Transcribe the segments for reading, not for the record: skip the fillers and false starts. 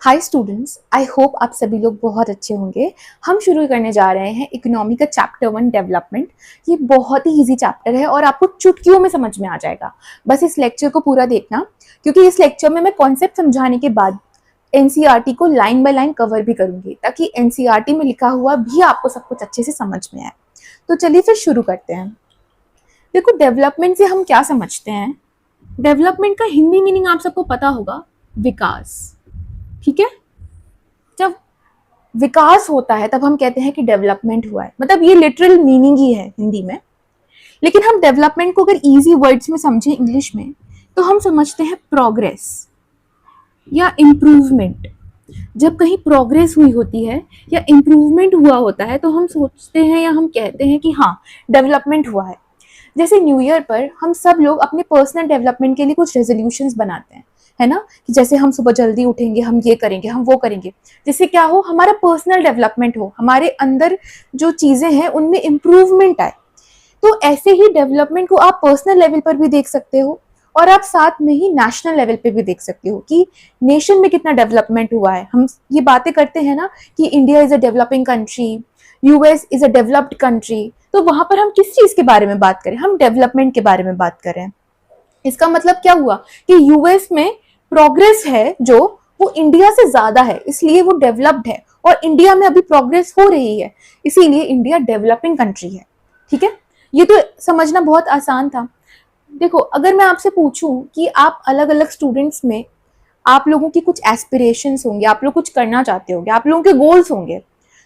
Hi students, I hope आप सभी लोग बहुत अच्छे होंगे। हम शुरू करने जा रहे हैं इकोनॉमी का चैप्टर 1 डेवलपमेंट। ये बहुत ही इजी चैप्टर है और आपको चुटकियों में समझ में आ जाएगा। बस इस लेक्चर को पूरा देखना, क्योंकि इस लेक्चर में मैं कॉन्सेप्ट समझाने के बाद एनसीईआरटी को लाइन बाय लाइन कवर भी करूंगी, ताकि एनसीईआरटी में लिखा हुआ भी आपको सब कुछ अच्छे से समझ में आए। तो चलिए फिर शुरू करते हैं। देखो, डेवलपमेंट से हम क्या समझते हैं। डेवलपमेंट का हिंदी मीनिंग आप सबको पता होगा, विकास। ठीक है, जब विकास होता है तब हम कहते हैं कि डेवलपमेंट हुआ है, मतलब ये लिटरल मीनिंग ही है हिंदी में। लेकिन हम डेवलपमेंट को अगर इजी वर्ड्स में समझें इंग्लिश में, तो हम समझते हैं प्रोग्रेस या इम्प्रूवमेंट। जब कहीं प्रोग्रेस हुई होती है या इम्प्रूवमेंट हुआ होता है तो हम सोचते हैं या हम कहते हैं कि हाँ, डेवलपमेंट हुआ है। जैसे न्यू ईयर पर हम सब लोग अपने पर्सनल डेवलपमेंट के लिए कुछ रेजोल्यूशंस बनाते हैं, है ना, कि जैसे हम सुबह जल्दी उठेंगे, हम ये करेंगे, हम वो करेंगे, जिससे क्या हो, हमारा पर्सनल डेवलपमेंट हो, हमारे अंदर जो चीजें हैं उनमें इम्प्रूवमेंट आए। तो ऐसे ही डेवलपमेंट को आप पर्सनल लेवल पर भी देख सकते हो और आप साथ में ही नेशनल लेवल पे भी देख सकते हो कि नेशन में कितना डेवलपमेंट हुआ है। हम ये बातें करते हैं ना कि India is a developing country, US is a developed country, तो वहां पर हम किस चीज के बारे में बात करें, हम डेवलपमेंट के बारे में बात करें। इसका मतलब क्या हुआ कि यूएस में प्रोग्रेस है जो वो इंडिया से ज्यादा है, इसलिए वो डेवलप्ड है, और इंडिया में अभी प्रोग्रेस हो रही है, इसीलिए इंडिया डेवलपिंग कंट्री है। ठीक है, ये तो समझना बहुत आसान था। देखो, अगर मैं आपसे पूछूं कि आप अलग अलग स्टूडेंट्स में आप लोगों की कुछ एस्पिरेशंस होंगे, आप लोग कुछ करना चाहते होंगे, आप लोगों के गोल्स होंगे,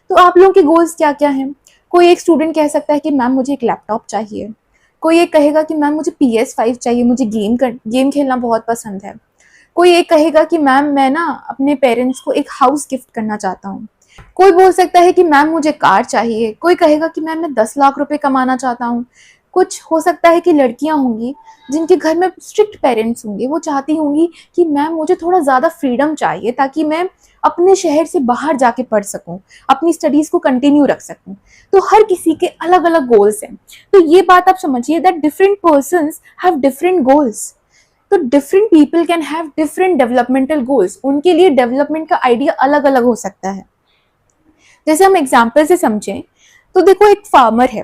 तो आप लोगों के गोल्स क्या क्या हैं। कोई एक स्टूडेंट कह सकता है कि मैम मुझे एक लैपटॉप चाहिए, कोई एक कहेगा कि मैम मुझे PS5 चाहिए, मुझे गेम खेलना बहुत पसंद है, कोई एक कहेगा कि मैम मैं ना अपने पेरेंट्स को एक हाउस गिफ्ट करना चाहता हूँ, कोई बोल सकता है कि मैम मुझे कार चाहिए, कोई कहेगा कि मैम मैं 10 लाख रुपए कमाना चाहता हूँ। कुछ हो सकता है कि लड़कियां होंगी जिनके घर में स्ट्रिक्ट पेरेंट्स होंगे, वो चाहती होंगी कि मैम मुझे थोड़ा ज़्यादा फ्रीडम चाहिए ताकि मैं अपने शहर से बाहर जाके पढ़ सकूं, अपनी स्टडीज़ को कंटिन्यू रख सकूं। तो हर किसी के अलग अलग गोल्स हैं। तो ये बात आप समझिए that different persons have different goals. तो different people can have different developmental goals, उनके लिए डेवलपमेंट का आइडिया अलग अलग हो सकता है। जैसे हम एग्जाम्पल से समझें तो देखो, एक फार्मर है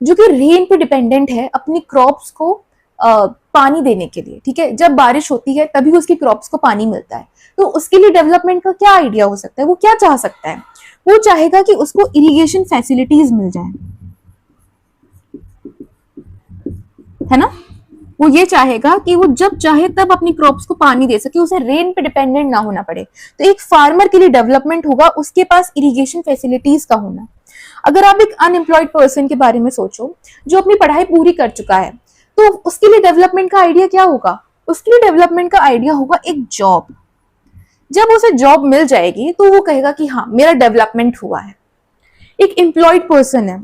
जो कि रेन पे डिपेंडेंट है अपनी क्रॉप्स को पानी देने के लिए। ठीक है, जब बारिश होती है तभी उसकी क्रॉप्स को पानी मिलता है। तो उसके लिए डेवलपमेंट का क्या आइडिया हो सकता है, वो क्या चाह सकता है, वो चाहेगा कि उसको इरिगेशन फैसिलिटीज मिल जाए, है ना। वो ये चाहेगा कि वो जब चाहे तब अपनी क्रॉप्स को पानी दे सके, उसे रेन पे डिपेंडेंट ना होना पड़े। तो एक फार्मर के लिए डेवलपमेंट होगा उसके पास इरिगेशन फैसिलिटीज का होना। अगर आप एक अनएम्प्लॉयड पर्सन के बारे में सोचो जो अपनी पढ़ाई पूरी कर चुका है, तो उसके लिए डेवलपमेंट का आइडिया क्या होगा, उसके लिए डेवलपमेंट का आइडिया होगा एक जॉब। जब उसे जॉब मिल जाएगी तो वो कहेगा कि हाँ, मेरा डेवलपमेंट हुआ है। एक एम्प्लॉयड पर्सन है,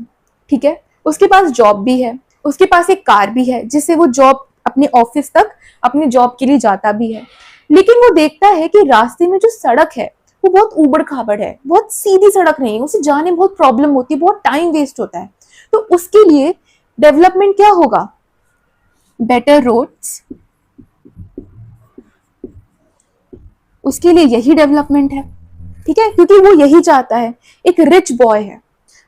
ठीक है, उसके पास जॉब भी है, उसके पास एक कार भी है जिससे वो जॉब अपने ऑफिस तक अपने जॉब के लिए जाता भी है। लेकिन वो देखता है कि रास्ते में जो सड़क है वो बहुत ऊबड़ खाबड़ है, बहुत सीधी सड़क नहीं है, उसे जाने में बहुत प्रॉब्लम होती है, बहुत टाइम वेस्ट होता है। तो उसके लिए डेवलपमेंट क्या होगा, बेटर रोड्स। उसके लिए यही डेवलपमेंट है। ठीक है, क्योंकि वो यही चाहता है। एक रिच बॉय है,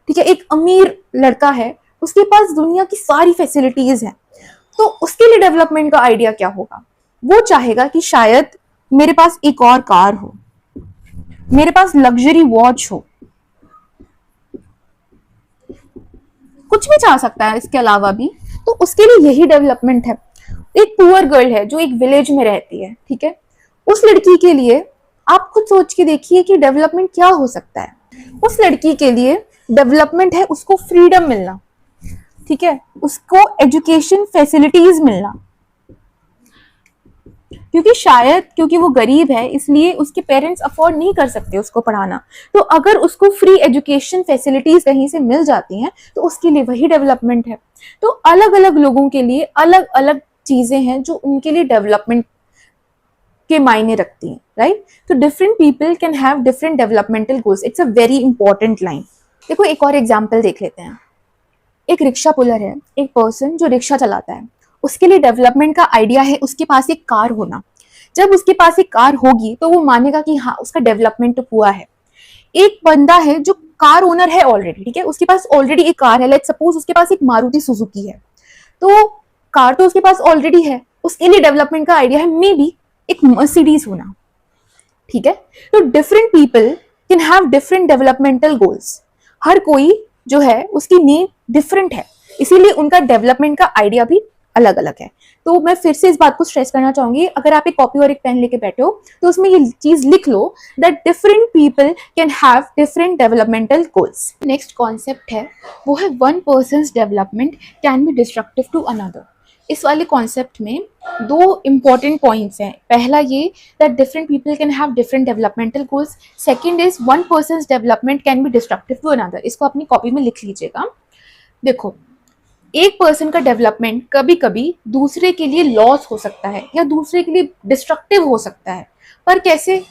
ठीक है, एक अमीर लड़का है, उसके पास दुनिया की सारी फैसिलिटीज हैं, तो उसके लिए डेवलपमेंट का आइडिया क्या होगा, वो चाहेगा कि शायद मेरे पास एक और कार हो, मेरे पास लग्जरी वॉच हो, कुछ भी चाह सकता है इसके अलावा भी। तो उसके लिए यही डेवलपमेंट है। एक पुअर गर्ल है जो एक विलेज में रहती है, ठीक है, उस लड़की के लिए आप खुद सोच के देखिए कि डेवलपमेंट क्या हो सकता है। उस लड़की के लिए डेवलपमेंट है उसको फ्रीडम मिलना, ठीक है, उसको एजुकेशन फैसिलिटीज मिलना, क्योंकि वो गरीब है इसलिए उसके पेरेंट्स अफोर्ड नहीं कर सकते उसको पढ़ाना। तो अगर उसको फ्री एजुकेशन फैसिलिटीज कहीं से मिल जाती हैं तो उसके लिए वही डेवलपमेंट है। तो अलग अलग लोगों के लिए अलग अलग चीजें हैं जो उनके लिए डेवलपमेंट के मायने रखती हैं, राइट। तो different people can have different developmental goals, it's a very important line. देखो, एक और एग्जाम्पल देख लेते हैं। एक रिक्शा पुलर है, एक पर्सन जो रिक्शा चलाता है, उसके लिए डेवलपमेंट का आइडिया है उसके पास एक कार होना। जब उसके पास एक कार होगी तो वो मानेगा कि हाँ उसका डेवलपमेंट हुआ है। एक बंदा है जो कार ओनर है ऑलरेडी, ठीक है, उसके पास ऑलरेडी एक कार है, लेट्स सपोज उसके पास एक मारुति सुजुकी है, तो कार तो उसके पास ऑलरेडी है, उसके लिए डेवलपमेंट का आइडिया है मे बी एक मर्सिडीज होना, ठीक है। तो different people can have different developmental goals, हर कोई जो है उसकी नीड डिफरेंट है, इसीलिए उनका डेवलपमेंट का आइडिया भी अलग अलग है। तो मैं फिर से इस बात को स्ट्रेस करना चाहूंगी, अगर आप एक कॉपी और एक पेन लेके बैठे हो तो उसमें ये चीज लिख लो that different people can have different developmental goals. Next concept है वो है one person's development can be destructive to another. इस वाले कॉन्सेप्ट में दो इंपॉर्टेंट पॉइंट्स हैं। पहला ये that different people can have different developmental goals, second is one person's development can be destructive to another. इसको अपनी कॉपी में लिख लीजिएगा। देखो, एक पर्सन का डेवलपमेंट कभी कभी दूसरे के लिए लॉस हो सकता है या दूसरे के लिए डिस्ट्रक्टिव हो सकता है, पर कैसे?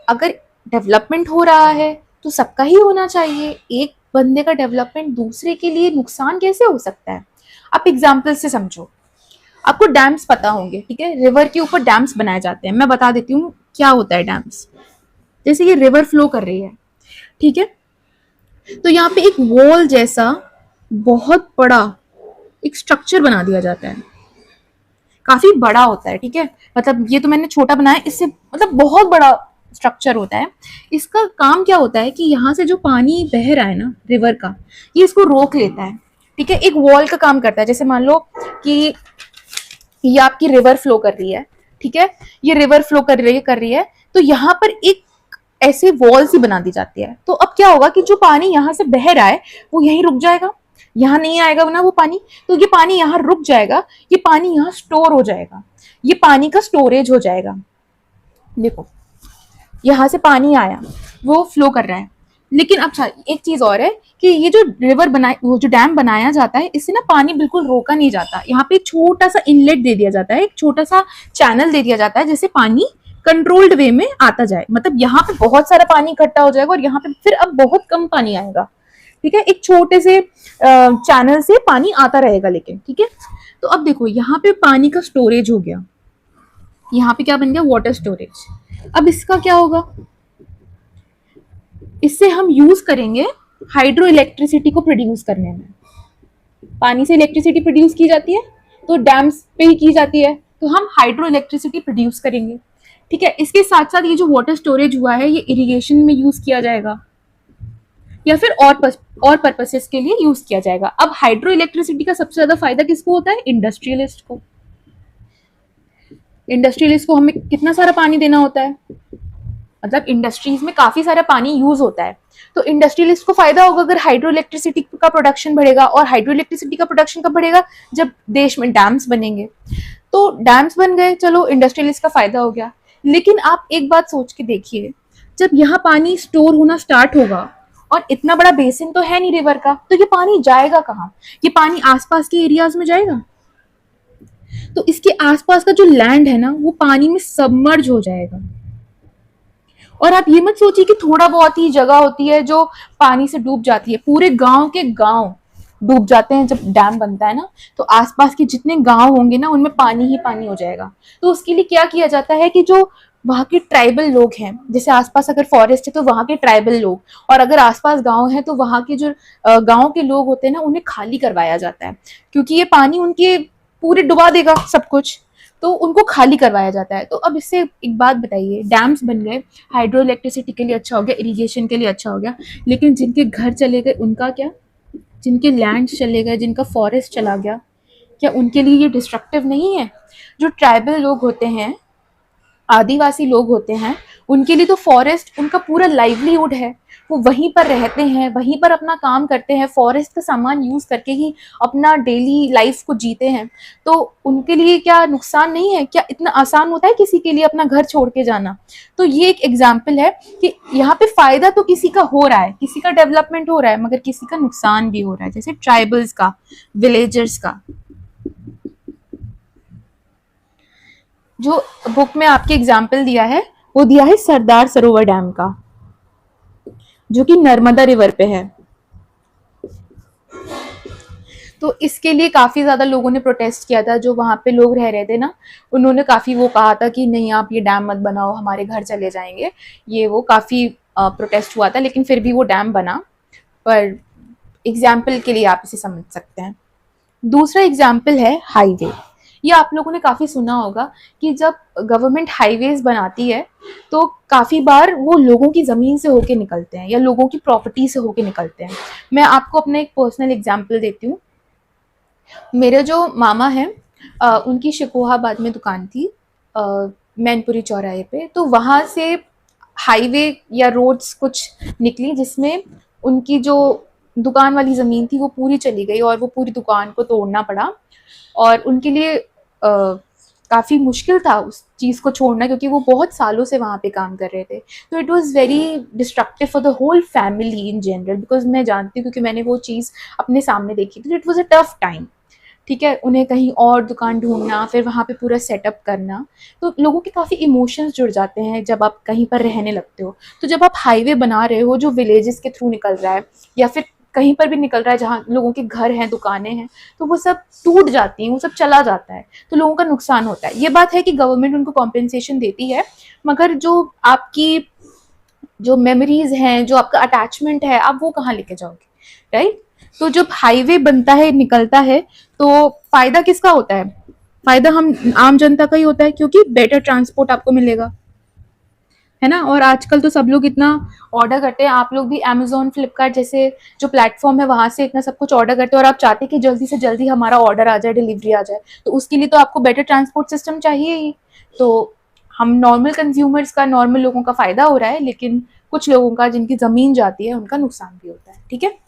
अगर डेवलपमेंट हो रहा है तो सबका ही होना चाहिए, एक बंदे का डेवलपमेंट दूसरे के लिए नुकसान कैसे हो सकता है? आप एग्जाम्पल से समझो। आपको डैम्स पता होंगे, ठीक है, रिवर के ऊपर डैम्स बनाए जाते हैं। मैं बता देती हूँ क्या होता है डैम्स। जैसे ये रिवर फ्लो कर रही है, ठीक है, तो यहाँ पे एक वॉल जैसा बहुत बड़ा एक स्ट्रक्चर बना दिया जाता है, काफी बड़ा होता है, ठीक है, मतलब ये तो मैंने छोटा बनाया, इससे मतलब बहुत बड़ा स्ट्रक्चर होता है। इसका काम क्या होता है कि यहाँ से जो पानी बह रहा है ना रिवर का, ये इसको रोक लेता है, ठीक है, एक वॉल का काम करता है। जैसे मान लो कि ये आपकी रिवर फ्लो कर रही है, ठीक है, ये रिवर फ्लो कर रही है, तो यहाँ पर एक ऐसे वॉल सी बना दी जाती है। तो अब क्या होगा कि जो पानी यहाँ से बह रहा है वो यहीं रुक जाएगा, यहाँ नहीं आएगा ना वो पानी, तो ये पानी यहाँ रुक जाएगा, ये पानी यहाँ स्टोर हो जाएगा, ये पानी का स्टोरेज हो जाएगा। देखो, यहाँ से पानी आया, वो फ्लो कर रहा है, लेकिन अच्छा एक चीज और है कि ये जो रिवर बनाए, वो जो डैम बनाया जाता है, इससे ना पानी बिल्कुल रोका नहीं जाता। यहाँ पे एक छोटा सा इनलेट दे दिया जाता है, एक छोटा सा चैनल दे दिया जाता है, जिससे पानी कंट्रोल्ड वे में आता जाए। मतलब यहाँ पे बहुत सारा पानी इकट्ठा हो जाएगा और यहाँ पे फिर अब बहुत कम पानी आएगा, ठीक है, एक छोटे से चैनल से पानी आता रहेगा, लेकिन ठीक है। तो अब देखो, यहाँ पे पानी का स्टोरेज हो गया, यहाँ पे क्या बन गया, वाटर स्टोरेज। अब इसका क्या होगा, इससे हम यूज करेंगे हाइड्रो इलेक्ट्रिसिटी को प्रोड्यूस करने में। पानी से इलेक्ट्रिसिटी प्रोड्यूस की जाती है तो डैम्स पे ही की जाती है, तो हम हाइड्रो इलेक्ट्रिसिटी प्रोड्यूस करेंगे, ठीक है। इसके साथ साथ ये जो वाटर स्टोरेज हुआ है, ये इरिगेशन में यूज किया जाएगा या फिर और पर्पसेस के लिए यूज किया जाएगा। अब हाइड्रो इलेक्ट्रिसिटी का सबसे ज्यादा फायदा किसको होता है? इंडस्ट्रियलिस्ट को। इंडस्ट्रियलिस्ट को हमें कितना सारा पानी देना होता है, मतलब इंडस्ट्रीज में काफी सारा पानी यूज होता है, तो इंडस्ट्रियलिस्ट को फायदा होगा अगर हाइड्रो इलेक्ट्रिसिटी का प्रोडक्शन बढ़ेगा। और हाइड्रो इलेक्ट्रिसिटी का प्रोडक्शन कब बढ़ेगा? जब देश में डैम्स बनेंगे। तो डैम्स बन गए, चलो इंडस्ट्रियलिस्ट का फायदा हो गया। लेकिन आप एक बात सोच के देखिए, जब यहाँ पानी स्टोर होना स्टार्ट होगा, और इतना बड़ा बेसिन तो है नहीं रिवर का, तो ये पानी जाएगा कहाँ? ये पानी आसपास के एरियाज में जाएगा, तो इसके आसपास का जो लैंड है ना, वो पानी में सबमर्ज हो जाएगा। और आप ये मत सोचिए कि थोड़ा बहुत ही जगह होती है जो पानी से डूब जाती है, पूरे गांव के गांव डूब जाते हैं। जब डैम बनता है ना, तो आसपास के जितने गांव होंगे ना, उनमें पानी ही पानी हो जाएगा। तो उसके लिए क्या किया जाता है कि जो वहाँ के ट्राइबल लोग हैं, जैसे आसपास अगर फॉरेस्ट है तो वहाँ के ट्राइबल लोग, और अगर आसपास गांव है तो वहाँ के जो गांव के लोग होते हैं ना, उन्हें खाली करवाया जाता है, क्योंकि ये पानी उनके पूरे डुबा देगा सब कुछ, तो उनको खाली करवाया जाता है। तो अब इससे एक बात बताइए, डैम्स बन गए, हाइड्रो इलेक्ट्रिसिटी के लिए अच्छा हो गया, इरिगेशन के लिए अच्छा हो गया, लेकिन जिनके घर चले गए उनका क्या? जिनके लैंड चले गए, जिनका फॉरेस्ट चला गया, क्या उनके लिए ये डिस्ट्रक्टिव नहीं है? जो ट्राइबल लोग होते हैं, आदिवासी लोग होते हैं, उनके लिए तो फॉरेस्ट उनका पूरा लाइवलीहुड है, वो वहीं पर रहते हैं, वहीं पर अपना काम करते हैं, फॉरेस्ट का सामान यूज करके ही अपना डेली लाइफ को जीते हैं। तो उनके लिए क्या नुकसान नहीं है? क्या इतना आसान होता है किसी के लिए अपना घर छोड़ के जाना? तो ये एक एग्जाम्पल है कि यहाँ पे फायदा तो किसी का हो रहा है, किसी का डेवलपमेंट हो रहा है, मगर किसी का नुकसान भी हो रहा है, जैसे ट्राइबल्स का, विलेजर्स का। जो बुक में आपके एग्जाम्पल दिया है, वो दिया है सरदार सरोवर डैम का, जो कि नर्मदा रिवर पे है। तो इसके लिए काफ़ी ज़्यादा लोगों ने प्रोटेस्ट किया था, जो वहाँ पे लोग रह रहे थे ना, उन्होंने काफ़ी वो कहा था कि नहीं आप ये डैम मत बनाओ, हमारे घर चले जाएंगे, ये वो काफ़ी प्रोटेस्ट हुआ था, लेकिन फिर भी वो डैम बना। पर एग्जाम्पल के लिए आप इसे समझ सकते हैं। दूसरा एग्जाम्पल है हाईवे। ये आप लोगों ने काफ़ी सुना होगा कि जब गवर्नमेंट हाईवेज बनाती है तो काफ़ी बार वो लोगों की ज़मीन से होके निकलते हैं या लोगों की प्रॉपर्टी से होके निकलते हैं। मैं आपको अपना एक पर्सनल एग्जाम्पल देती हूँ। मेरे जो मामा हैं, उनकी शिकोहाबाद में दुकान थी, मैनपुरी चौराहे पे। तो वहाँ से हाईवे या रोड्स कुछ निकली जिसमें उनकी जो दुकान वाली ज़मीन थी वो पूरी चली गई और वो पूरी दुकान को तोड़ना पड़ा। और उनके लिए काफ़ी मुश्किल था उस चीज़ को छोड़ना, क्योंकि वो बहुत सालों से वहाँ पे काम कर रहे थे। तो it was very destructive for the whole family in general, because मैं जानती हूँ, क्योंकि मैंने वो चीज़ अपने सामने देखी थी। It was a tough time. ठीक है, उन्हें कहीं और दुकान ढूंढना, फिर वहाँ पे पूरा सेटअप करना। तो लोगों के काफ़ी इमोशंस जुड़ जाते हैं जब आप कहीं पर रहने लगते हो। तो जब आप हाईवे बना रहे हो जो विलेजेस के थ्रू निकल रहा है या फिर कहीं पर भी निकल रहा है जहाँ लोगों के घर हैं, दुकानें हैं, तो वो सब टूट जाती हैं, वो सब चला जाता है, तो लोगों का नुकसान होता है। ये बात है कि गवर्नमेंट उनको कॉम्पेंसेशन देती है, मगर जो आपकी जो मेमोरीज हैं, जो आपका अटैचमेंट है, आप वो कहाँ लेके जाओगे, राइट? तो जब हाईवे बनता है, निकलता है, तो फायदा किसका होता है? फायदा हम आम जनता का ही होता है, क्योंकि बेटर ट्रांसपोर्ट आपको मिलेगा, है ना। और आजकल तो सब लोग इतना ऑर्डर करते हैं, आप लोग भी अमेजोन, फ्लिपकार्ट जैसे जो प्लेटफॉर्म है वहां से इतना सब कुछ ऑर्डर करते हैं, और आप चाहते हैं कि जल्दी से जल्दी हमारा ऑर्डर आ जाए, डिलीवरी आ जाए। तो उसके लिए तो आपको बेटर ट्रांसपोर्ट सिस्टम चाहिए ही। तो हम नॉर्मल कंज्यूमर्स का, नॉर्मल लोगों का फायदा हो रहा है, लेकिन कुछ लोगों का जिनकी जमीन जाती है उनका नुकसान भी होता है। ठीक है।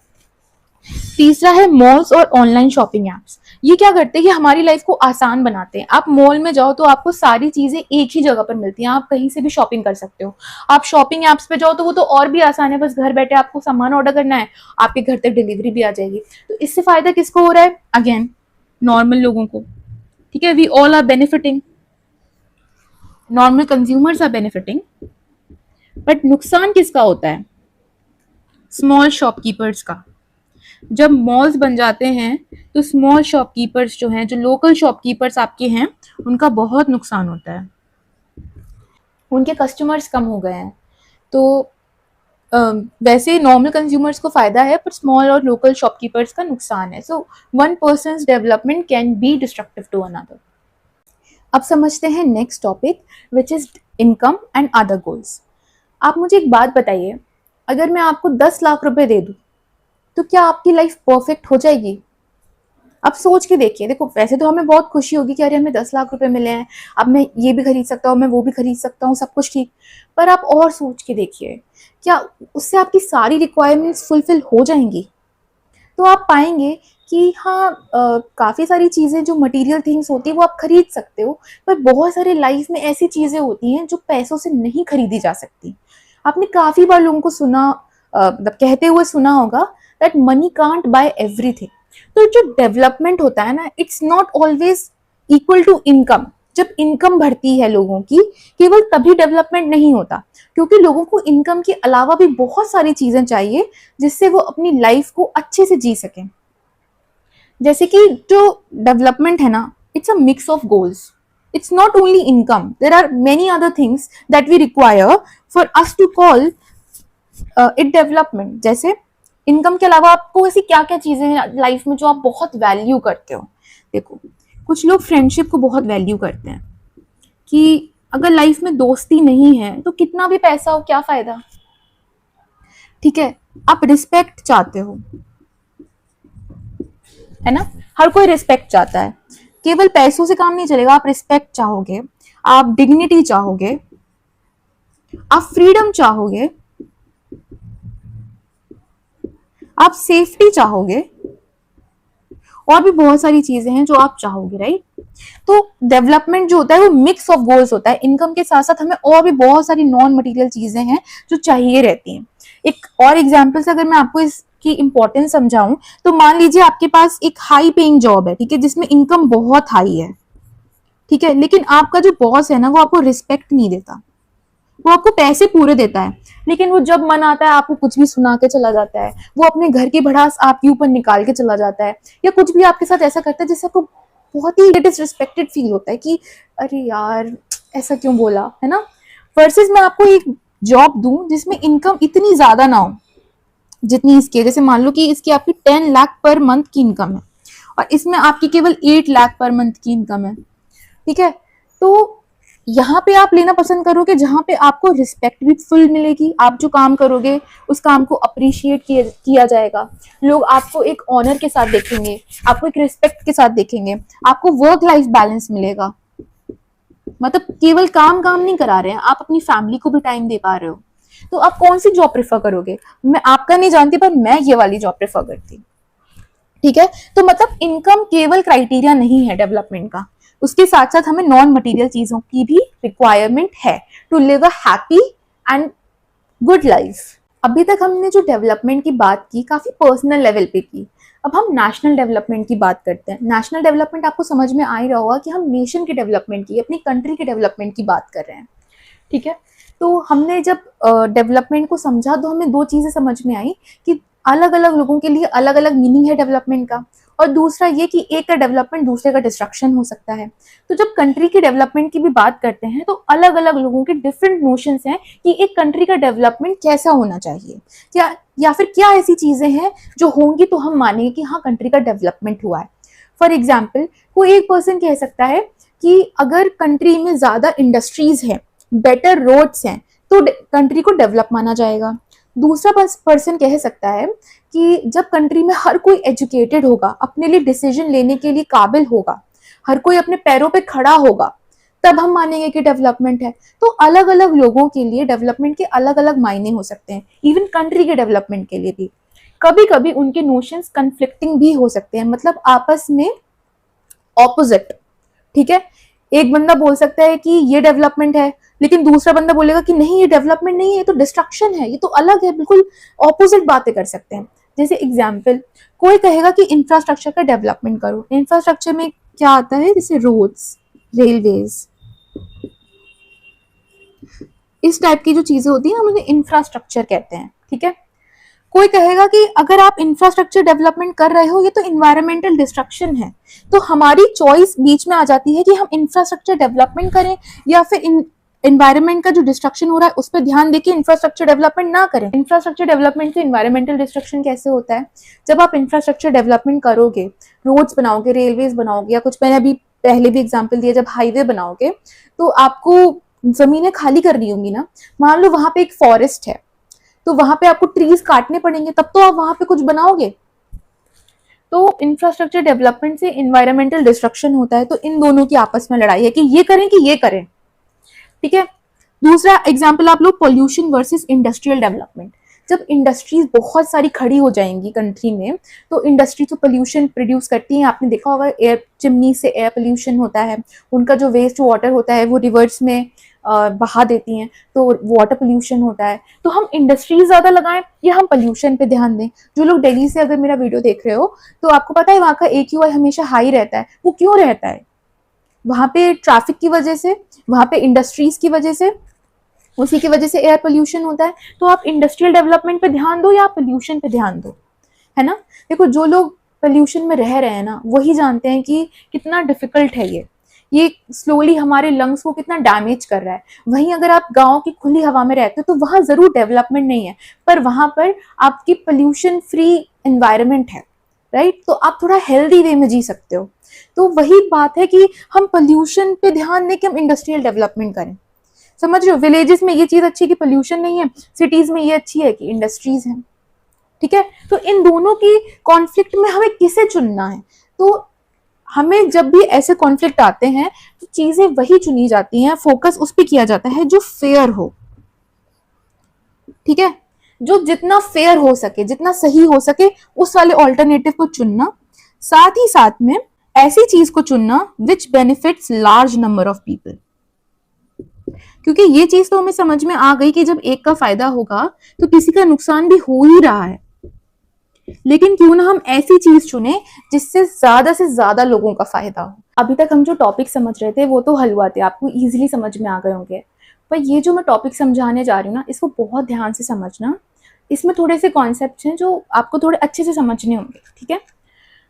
तीसरा है मॉल्स और ऑनलाइन शॉपिंग एप्स। ये क्या करते हैं कि हमारी लाइफ को आसान बनाते हैं। आप मॉल में जाओ तो आपको सारी चीजें एक ही जगह पर मिलती हैं, आप कहीं से भी शॉपिंग कर सकते हो। आप शॉपिंग एप्स पे जाओ तो वो तो और भी आसान है, बस घर बैठे आपको सामान ऑर्डर करना है, आपके घर तक डिलीवरी भी आ जाएगी। तो इससे फायदा किसको हो रहा है? अगेन नॉर्मल लोगों को। ठीक है, we all are benefiting, normal consumers are benefiting. But नुकसान किसका होता है? स्मॉल शॉपकीपर्स का। जब मॉल्स बन जाते हैं तो स्मॉल शॉपकीपर्स जो हैं, जो लोकल शॉपकीपर्स आपके हैं, उनका बहुत नुकसान होता है। उनके कस्टमर्स कम हो गए हैं। तो वैसे नॉर्मल कंज्यूमर्स को फायदा है, पर स्मॉल और लोकल शॉपकीपर्स का नुकसान है। So one person's development can be destructive to another. अब समझते हैं next topic, which is income and other goals. आप मुझे एक बात बताइए, अगर मैं आपको 10 लाख रुपए दे दूं तो क्या आपकी लाइफ परफेक्ट हो जाएगी? अब सोच के देखिए। देखो, वैसे तो हमें बहुत खुशी होगी कि अरे हमें 10 लाख रुपए मिले हैं, अब मैं ये भी खरीद सकता हूँ, मैं वो भी खरीद सकता हूँ, सब कुछ ठीक। पर आप और सोच के देखिए, क्या उससे आपकी सारी रिक्वायरमेंट्स फुलफिल हो जाएंगी? तो आप पाएंगे कि हाँ, काफ़ी सारी चीज़ें जो मटेरियल थिंग्स होती है वो आप खरीद सकते हो, पर बहुत सारे लाइफ में ऐसी चीज़ें होती हैं जो पैसों से नहीं खरीदी जा सकती। आपने काफ़ी बार लोगों को सुना, मतलब कहते हुए सुना होगा, that money can't buy everything. तो जो डेवलपमेंट होता है ना, it's not always equal to income. जब इनकम बढ़ती है लोगों की, केवल तभी डेवलपमेंट नहीं होता, क्योंकि लोगों को इनकम के अलावा भी बहुत सारी चीजें चाहिए जिससे वो अपनी लाइफ को अच्छे से जी सकें। जैसे कि जो डेवलपमेंट है ना, it's a mix of goals. It's not only income. There are many other things that we require for us to call it development. जैसे इनकम के अलावा आपको ऐसी क्या क्या चीजें हैं लाइफ में जो आप बहुत वैल्यू करते हो? देखो, कुछ लोग फ्रेंडशिप को बहुत वैल्यू करते हैं कि अगर लाइफ में दोस्ती नहीं है तो कितना भी पैसा हो क्या फायदा। ठीक है, आप रिस्पेक्ट चाहते हो, है ना। हर कोई रिस्पेक्ट चाहता है। केवल पैसों से काम नहीं चलेगा, आप रिस्पेक्ट चाहोगे, आप डिग्निटी चाहोगे, आप फ्रीडम चाहोगे, आप सेफ्टी चाहोगे, और भी बहुत सारी चीजें हैं जो आप चाहोगे, राइट। तो डेवलपमेंट जो होता है वो मिक्स ऑफ गोल्स होता है। इनकम के साथ साथ हमें और भी बहुत सारी नॉन मटेरियल चीजें हैं जो चाहिए रहती हैं। एक और एग्जांपल से अगर मैं आपको इसकी इंपॉर्टेंस समझाऊं, तो मान लीजिए आपके पास एक हाई पेइंग जॉब है, ठीक है, जिसमें इनकम बहुत हाई है, ठीक है, लेकिन आपका जो बॉस है ना, वो आपको रिस्पेक्ट नहीं देता। वो आपको पैसे पूरे देता है, लेकिन वो जब मन आता है आपको कुछ भी सुना के चला जाता है, वो अपने घर की भड़ास आपके ऊपर निकाल के चला जाता है, या कुछ भी आपके साथ ऐसा करता है जिससे आपको बहुत ही डिसरिस्पेक्टेड फील होता है कि अरे यार ऐसा क्यों बोला, है ना। वर्सेस मैं आपको एक जॉब दूं जिसमें इनकम इतनी ज्यादा ना हो जितनी इसकी है। जैसे मान लो कि इसकी आपकी 10 लाख पर मंथ की इनकम है और इसमें आपकी केवल 8 लाख पर मंथ की इनकम है, ठीक है। तो यहाँ पे आप लेना पसंद करोगे जहाँ पे आपको रिस्पेक्ट भी फुल मिलेगी, आप जो काम करोगे उस काम को अप्रिशिएट किया जाएगा, लोग आपको एक ऑनर के साथ देखेंगे, आपको एक रिस्पेक्ट के साथ देखेंगे, आपको वर्क लाइफ बैलेंस मिलेगा। मतलब केवल काम काम नहीं करा रहे हैं, आप अपनी फैमिली को भी टाइम दे पा रहे हो। तो आप कौन सी जॉब प्रेफर करोगे? मैं आपका नहीं जानती, पर मैं ये वाली जॉब प्रेफर करती, ठीक है। तो मतलब इनकम केवल क्राइटेरिया नहीं है डेवलपमेंट का, उसके साथ साथ हमें नॉन मटेरियल चीजों की भी रिक्वायरमेंट है to live a happy and good life. अभी तक हमने जो डेवलपमेंट की बात की काफी पर्सनल लेवल पे की, अब हम नेशनल डेवलपमेंट की बात करते हैं। नेशनल डेवलपमेंट आपको समझ में आ ही रहा होगा कि हम नेशन के डेवलपमेंट की, अपनी कंट्री के डेवलपमेंट की बात कर रहे हैं, ठीक है। तो हमने जब डेवलपमेंट को समझा तो हमें दो चीजें समझ में आई कि अलग अलग लोगों के लिए अलग अलग मीनिंग है डेवलपमेंट का, और दूसरा ये कि एक का डेवलपमेंट दूसरे का डिस्ट्रक्शन हो सकता है। तो जब कंट्री के डेवलपमेंट की भी बात करते हैं तो अलग अलग लोगों के डिफरेंट नोशंस हैं कि एक कंट्री का डेवलपमेंट कैसा होना चाहिए, या फिर क्या ऐसी चीजें हैं जो होंगी तो हम मानेंगे कि हाँ कंट्री का डेवलपमेंट हुआ है। फॉर एग्जाम्पल कोई एक पर्सन कह सकता है कि अगर कंट्री में ज्यादा इंडस्ट्रीज है, बेटर रोड्स हैं, तो कंट्री को डेवलप माना जाएगा। दूसरा पर्सन कह सकता है कि जब कंट्री में हर कोई एजुकेटेड होगा, अपने लिए डिसीजन लेने के लिए काबिल होगा, हर कोई अपने पैरों पे खड़ा होगा, तब हम मानेंगे कि डेवलपमेंट है। तो अलग अलग लोगों के लिए डेवलपमेंट के अलग अलग मायने हो सकते हैं, इवन कंट्री के डेवलपमेंट के लिए भी। कभी कभी उनके नोशंस कन्फ्लिक्टिंग भी हो सकते हैं, मतलब आपस में ऑपोजिट, ठीक है। एक बंदा बोल सकता है कि ये डेवलपमेंट है, लेकिन दूसरा बंदा बोलेगा कि नहीं ये डेवलपमेंट नहीं है, ये तो डिस्ट्रक्शन है, ये तो अलग है, बिल्कुल ऑपोजिट बातें कर सकते हैं। जैसे एग्जाम्पल, कोई कहेगा कि इंफ्रास्ट्रक्चर का डेवलपमेंट करो। इंफ्रास्ट्रक्चर में क्या आता है? जैसे रोड्स, रेलवेज, इस टाइप की जो चीजें होती है हम उन्हें इंफ्रास्ट्रक्चर कहते हैं, ठीक है। कोई कहेगा कि अगर आप इंफ्रास्ट्रक्चर डेवलपमेंट कर रहे हो ये तो इन्वायरमेंटल डिस्ट्रक्शन है। तो हमारी चॉइस बीच में आ जाती है कि हम इंफ्रास्ट्रक्चर डेवलपमेंट करें या फिर इन्वायरमेंट का जो डिस्ट्रक्शन हो रहा है उस पर ध्यान देके इंफ्रास्ट्रक्चर डेवलपमेंट ना करें। इंफ्रास्ट्रक्चर डेवलपमेंट से इन्वायरमेंटल डिस्ट्रक्शन कैसे होता है? जब आप इंफ्रास्ट्रक्चर डेवलपमेंट करोगे, रोड्स बनाओगे, रेलवेज बनाओगे, या कुछ मैंने पहले भी एग्जाम्पल दिया, जब हाईवे बनाओगे तो आपको जमीनें खाली करनी होंगी ना। मान लो वहां पे एक फॉरेस्ट है, तो वहां पे आपको ट्रीज काटने पड़ेंगे, तब तो आप वहां पे कुछ बनाओगे। तो इंफ्रास्ट्रक्चर डेवलपमेंट से इन्वायरमेंटल डिस्ट्रक्शन होता है, तो इन दोनों की आपस में लड़ाई है कि ये करें कि ये करें, ठीक है। दूसरा एग्जाम्पल आप लो, पॉल्यूशन वर्सेस इंडस्ट्रियल डेवलपमेंट। जब इंडस्ट्रीज बहुत सारी खड़ी हो जाएंगी कंट्री में, तो इंडस्ट्री तो पोल्यूशन प्रोड्यूस करती है, आपने देखा होगा एयर चिमनी से एयर पोल्यूशन होता है, उनका जो वेस्ट वाटर होता है वो रिवर्स में बहा देती हैं, तो वाटर पोल्यूशन होता है। तो हम इंडस्ट्रीज ज्यादा लगाएं या हम पोल्यूशन पे ध्यान दें? जो लोग दिल्ली से अगर मेरा वीडियो देख रहे हो तो आपको पता है वहाँ का AQI हमेशा हाई रहता है। वो क्यों रहता है? वहाँ पे ट्रैफिक की वजह से, वहाँ पे इंडस्ट्रीज की वजह से, उसी की वजह से एयर पोल्यूशन होता है। तो आप इंडस्ट्रियल डेवलपमेंट पे ध्यान दो या पोल्यूशन पे ध्यान दो, है ना। देखो जो लोग पोल्यूशन में रह रहे हैं ना, वही जानते हैं कि कितना डिफिकल्ट है ये स्लोली हमारे लंग्स को कितना डैमेज कर रहा है। वहीं अगर आप गांव की खुली हवा में रहते हो तो वहां जरूर डेवलपमेंट नहीं है, पर वहां पर आपकी पोल्यूशन फ्री एनवायरनमेंट है, राइट। तो आप थोड़ा हेल्दी वे में जी सकते हो। तो वही बात है कि हम पोल्यूशन पे ध्यान दें कि हम इंडस्ट्रियल डेवलपमेंट करें। समझ रहे हो? विलेजेस में ये चीज अच्छी है कि पोल्यूशन नहीं है, सिटीज में ये अच्छी है कि इंडस्ट्रीज हैं, ठीक है। तो इन दोनों की कॉन्फ्लिक्ट में हमें किसे चुनना है? तो हमें जब भी ऐसे कॉन्फ्लिक्ट आते हैं तो चीजें वही चुनी जाती हैं, फोकस उस पर किया जाता है जो फेयर हो, ठीक है। जो जितना फेयर हो सके, जितना सही हो सके, उस वाले ऑल्टरनेटिव को चुनना। साथ ही साथ में ऐसी चीज को चुनना which benefits large number of people. क्योंकि ये चीज तो हमें समझ में आ गई कि जब एक का फायदा होगा तो किसी का नुकसान भी हो ही रहा है, लेकिन क्यों ना हम ऐसी चीज चुने जिससे से ज्यादा लोगों का फायदा हो। अभी तक हम जो टॉपिक समझ रहे थे वो तो हलवा थे, आपको इजीली समझ में आ गए होंगे। पर ये जो मैं टॉपिक समझाने जा रही हूँ ना, इसको बहुत ध्यान से समझना। इसमें थोड़े से कॉन्सेप्ट्स हैं जो आपको थोड़े अच्छे से समझने होंगे, ठीक है।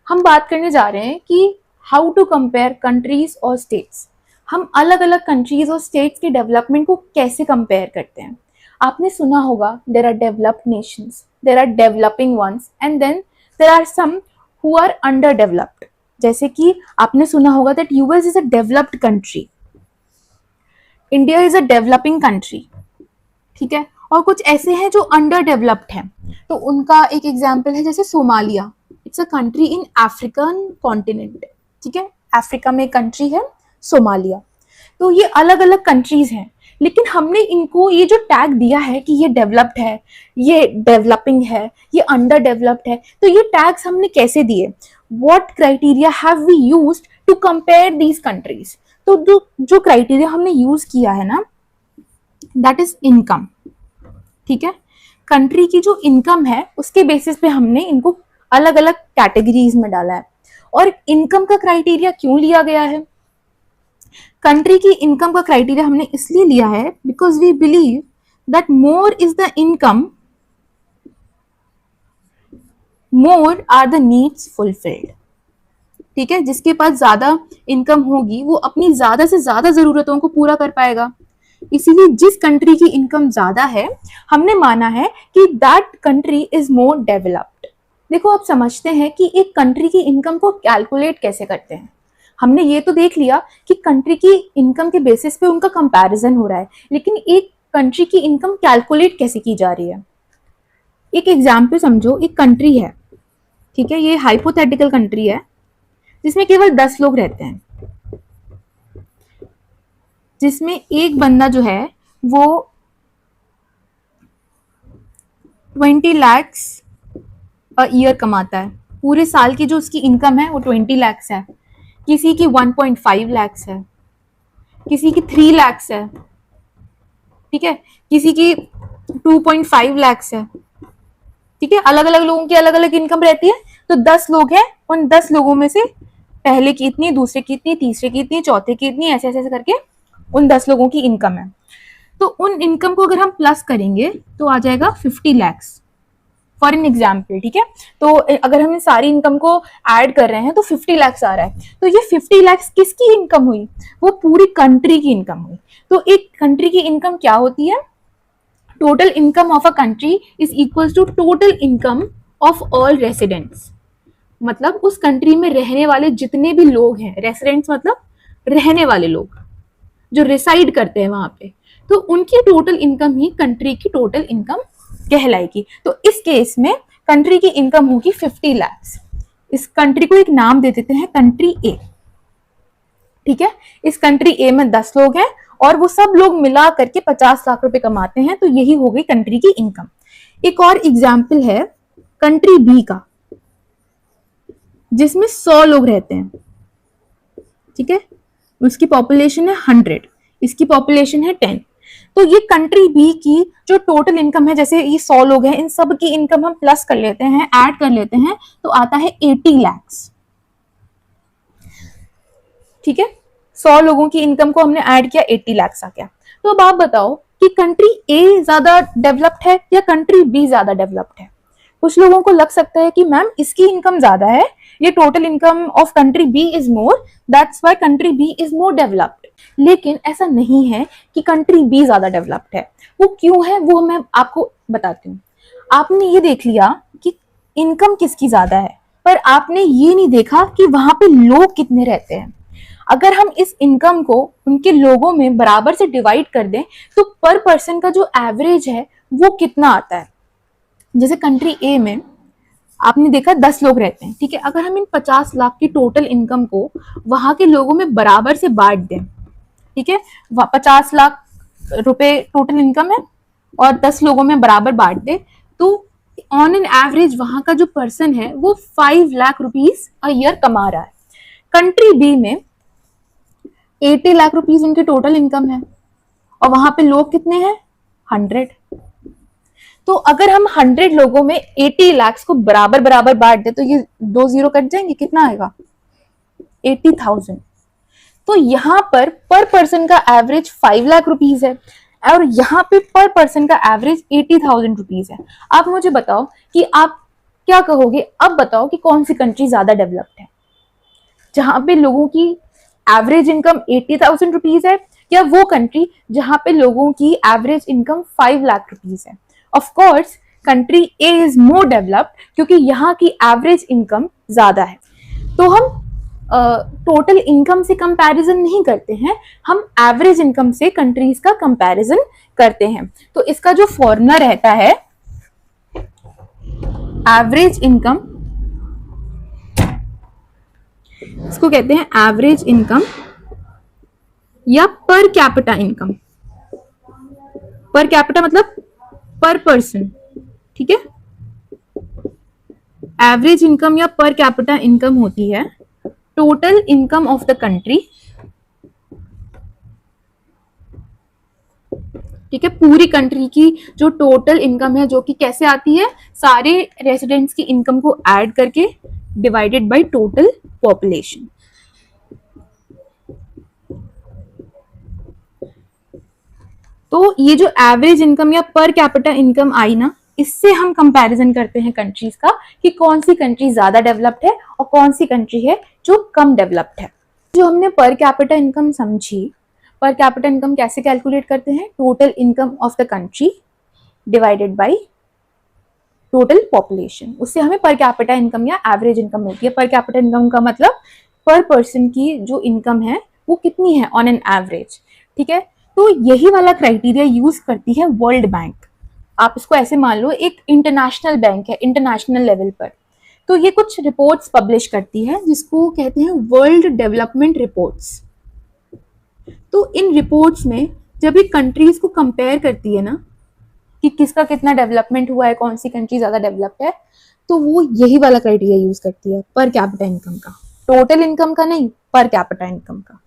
हम बात करने जा रहे हैं कि हाउ टू कंपेयर कंट्रीज और स्टेट्स। हम अलग अलग कंट्रीज और स्टेट्स के डेवलपमेंट को कैसे कंपेयर करते हैं। आपने सुना होगा there are developed nations, there are developing ones and then there are some who are under developed. जैसे कि आपने सुना होगा that US is a developed country, India is a developing country, ठीक है। और कुछ ऐसे हैं जो अंडर डेवलप्ड हैं, तो उनका एक एग्जाम्पल है जैसे Somalia. It's a country in African continent, ठीक है। अफ्रीका में कंट्री है सोमालिया। तो ये अलग अलग कंट्रीज हैं, लेकिन हमने इनको ये जो टैग दिया है कि ये डेवलप्ड है, ये डेवलपिंग है, ये अंडर डेवलप्ड है, तो ये टैग्स हमने कैसे दिए? What criteria have we used to compare these countries? तो जो क्राइटेरिया हमने यूज किया है ना, दैट इज इनकम, ठीक है। कंट्री की जो इनकम है उसके बेसिस पे हमने इनको अलग अलग कैटेगरीज में डाला है। और इनकम का क्राइटेरिया क्यों लिया गया है? कंट्री की इनकम का क्राइटेरिया हमने इसलिए लिया है because we believe that more is the income, more are the needs fulfilled, ठीक है। जिसके पास ज्यादा इनकम होगी वो अपनी ज्यादा से ज्यादा जरूरतों को पूरा कर पाएगा। इसीलिए जिस कंट्री की इनकम ज्यादा है, हमने माना है कि that country is more developed. देखो, आप समझते हैं कि एक कंट्री की इनकम को कैलकुलेट कैसे करते हैं। हमने ये तो देख लिया कि कंट्री की इनकम के बेसिस पे उनका कंपैरिजन हो रहा है, लेकिन एक कंट्री की इनकम कैलकुलेट कैसे की जा रही है। एक एग्जाम्पल समझो, एक कंट्री है, ठीक है, ये हाइपोथेटिकल कंट्री है जिसमें केवल 10 लोग रहते हैं, जिसमें एक बंदा जो है वो 20 lakhs अ ईयर कमाता है। पूरे साल की जो उसकी इनकम है वो 20 lakhs है। किसी की 1.5 lakhs है, किसी की 3 lakhs है, ठीक है, किसी की 2.5 lakhs है, ठीक है। अलग अलग लोगों की अलग अलग इनकम रहती है। तो 10 लोग हैं, उन 10 लोगों में से पहले की इतनी, दूसरे की इतनी, तीसरे की इतनी, चौथे की इतनी, ऐसे ऐसे करके उन 10 लोगों की इनकम है। तो उन इनकम को अगर हम प्लस करेंगे तो आ जाएगा 50 lakhs फॉर एन एग्जाम्पल, ठीक है। तो अगर हम सारी इनकम को ऐड कर रहे हैं तो 50 lakhs आ रहा है। तो ये 50 lakhs किसकी इनकम हुई? वो पूरी कंट्री की इनकम हुई। तो एक कंट्री की इनकम क्या होती है? Total income of a country is equal to total income of all residents. मतलब उस कंट्री में रहने वाले जितने भी लोग हैं, रेसिडेंट्स मतलब रहने वाले लोग जो रिसाइड करते हैं वहां पे, तो उनकी टोटल इनकम ही कंट्री की टोटल इनकम कहलाएगी। तो इस केस में कंट्री की इनकम होगी 50 lakhs। इस कंट्री को एक नाम दे देते हैं कंट्री ए, ठीक है। इस कंट्री ए में 10 लोग हैं और वो सब लोग मिला करके 50 लाख रुपए कमाते हैं, तो यही हो गई कंट्री की इनकम। एक और एग्जाम्पल है कंट्री बी का, जिसमें 100 लोग रहते हैं, ठीक है। उसकी पॉपुलेशन है 100, इसकी पॉपुलेशन है 10। तो ये कंट्री बी की जो टोटल इनकम है, जैसे ये 100 लोग हैं, इन सब की इनकम हम प्लस कर लेते हैं, ऐड कर लेते हैं, तो आता है 80 lakhs, ठीक है। 100 लोगों की इनकम को हमने ऐड किया, 80 lakhs आ गया। तो अब आप बताओ कि कंट्री ए ज्यादा डेवलप्ड है या कंट्री बी ज्यादा डेवलप्ड है? कुछ लोगों को लग सकता है कि मैम इसकी इनकम ज्यादा है, ये total income of country B is more, that's why country B is more developed. लेकिन ऐसा नहीं है कि कंट्री बी ज्यादा डेवलप्ड है। वो क्यों है वो मैं आपको बताती हूँ। आपने ये देख लिया कि इनकम किसकी ज्यादा है, पर आपने ये नहीं देखा कि वहां पे लोग कितने रहते हैं। अगर हम इस इनकम को उनके लोगों में बराबर से डिवाइड कर दें तो पर पर्सन का जो एवरेज है वो कितना आता है। जैसे कंट्री ए में आपने देखा 10 लोग रहते हैं, ठीक है। अगर हम इन 50 लाख की टोटल इनकम को वहां के लोगों में बराबर से बांट दें, ठीक है, 50 लाख रुपए टोटल इनकम है और 10 लोगों में बराबर बांट दे, तो ऑन एन एवरेज वहां का जो पर्सन है वो 5 लाख रुपीज अ ईयर कमा रहा है। कंट्री बी में 80 लाख रुपीज उनकी टोटल इनकम है और वहां पे लोग कितने हैं? 100। तो अगर हम 100 लोगों में 80 lakhs को बराबर बराबर बांट दे तो ये 2 जीरो कट जाएंगे, कितना आएगा? 80,000। तो यहां पर पर्सन का एवरेज 5 लाख रुपीज है। और यहाँ पे पर पर्सन का एवरेज 80,000 रुपीज है। आप मुझे बताओ कि आप क्या कहोगे, अब बताओ कि कौन सी कंट्री ज्यादा डेवलप्ड है, जहां पे लोगों की एवरेज इनकम 80,000 रुपीज है, या वो कंट्री जहां पे लोगों की एवरेज इनकम 5 लाख रुपीज है। Of course country A is more developed, क्योंकि यहाँ की एवरेज इनकम ज्यादा है। तो हम टोटल इनकम से कंपैरिजन नहीं करते हैं, हम एवरेज इनकम से कंट्रीज का कंपैरिजन करते हैं। तो इसका जो फॉर्मूला रहता है, एवरेज इनकम, इसको कहते हैं एवरेज इनकम या per capita income. Per capita मतलब पर पर्सन, ठीक है। एवरेज इनकम या पर कैपिटा इनकम होती है total income of the country, ठीक है। पूरी कंट्री की जो टोटल इनकम है, जो कि कैसे आती है, सारे रेसिडेंट्स की इनकम को ऐड करके डिवाइडेड बाय टोटल पॉपुलेशन। तो ये जो एवरेज इनकम या पर कैपिटा इनकम आई ना, इससे हम कंपैरिजन करते हैं कंट्रीज का कि कौन सी कंट्री ज्यादा डेवलप्ड है और कौन सी कंट्री है जो कम डेवलप्ड है। जो हमने पर कैपिटा इनकम समझी, पर कैपिटा इनकम कैसे कैलकुलेट करते हैं, total income of the country divided by total population, उससे हमें पर कैपिटा इनकम या एवरेज इनकम मिलती है। पर कैपिटा इनकम का मतलब पर पर्सन की जो इनकम है वो कितनी है ऑन एन एवरेज, ठीक है। तो यही वाला क्राइटेरिया यूज करती है वर्ल्ड बैंक। आप इसको ऐसे मान लो, एक इंटरनेशनल बैंक है इंटरनेशनल लेवल पर। तो ये कुछ रिपोर्ट्स पब्लिश करती है जिसको कहते हैं वर्ल्ड डेवलपमेंट रिपोर्ट्स। तो इन रिपोर्ट्स में जब ये कंट्रीज को कंपेयर करती है ना कि किसका कितना डेवलपमेंट हुआ है, कौन सी कंट्री ज्यादा डेवलप्ड है, तो वो यही वाला क्राइटेरिया यूज करती है पर कैपिटा इनकम का, टोटल इनकम का नहीं, पर कैपिटा इनकम का।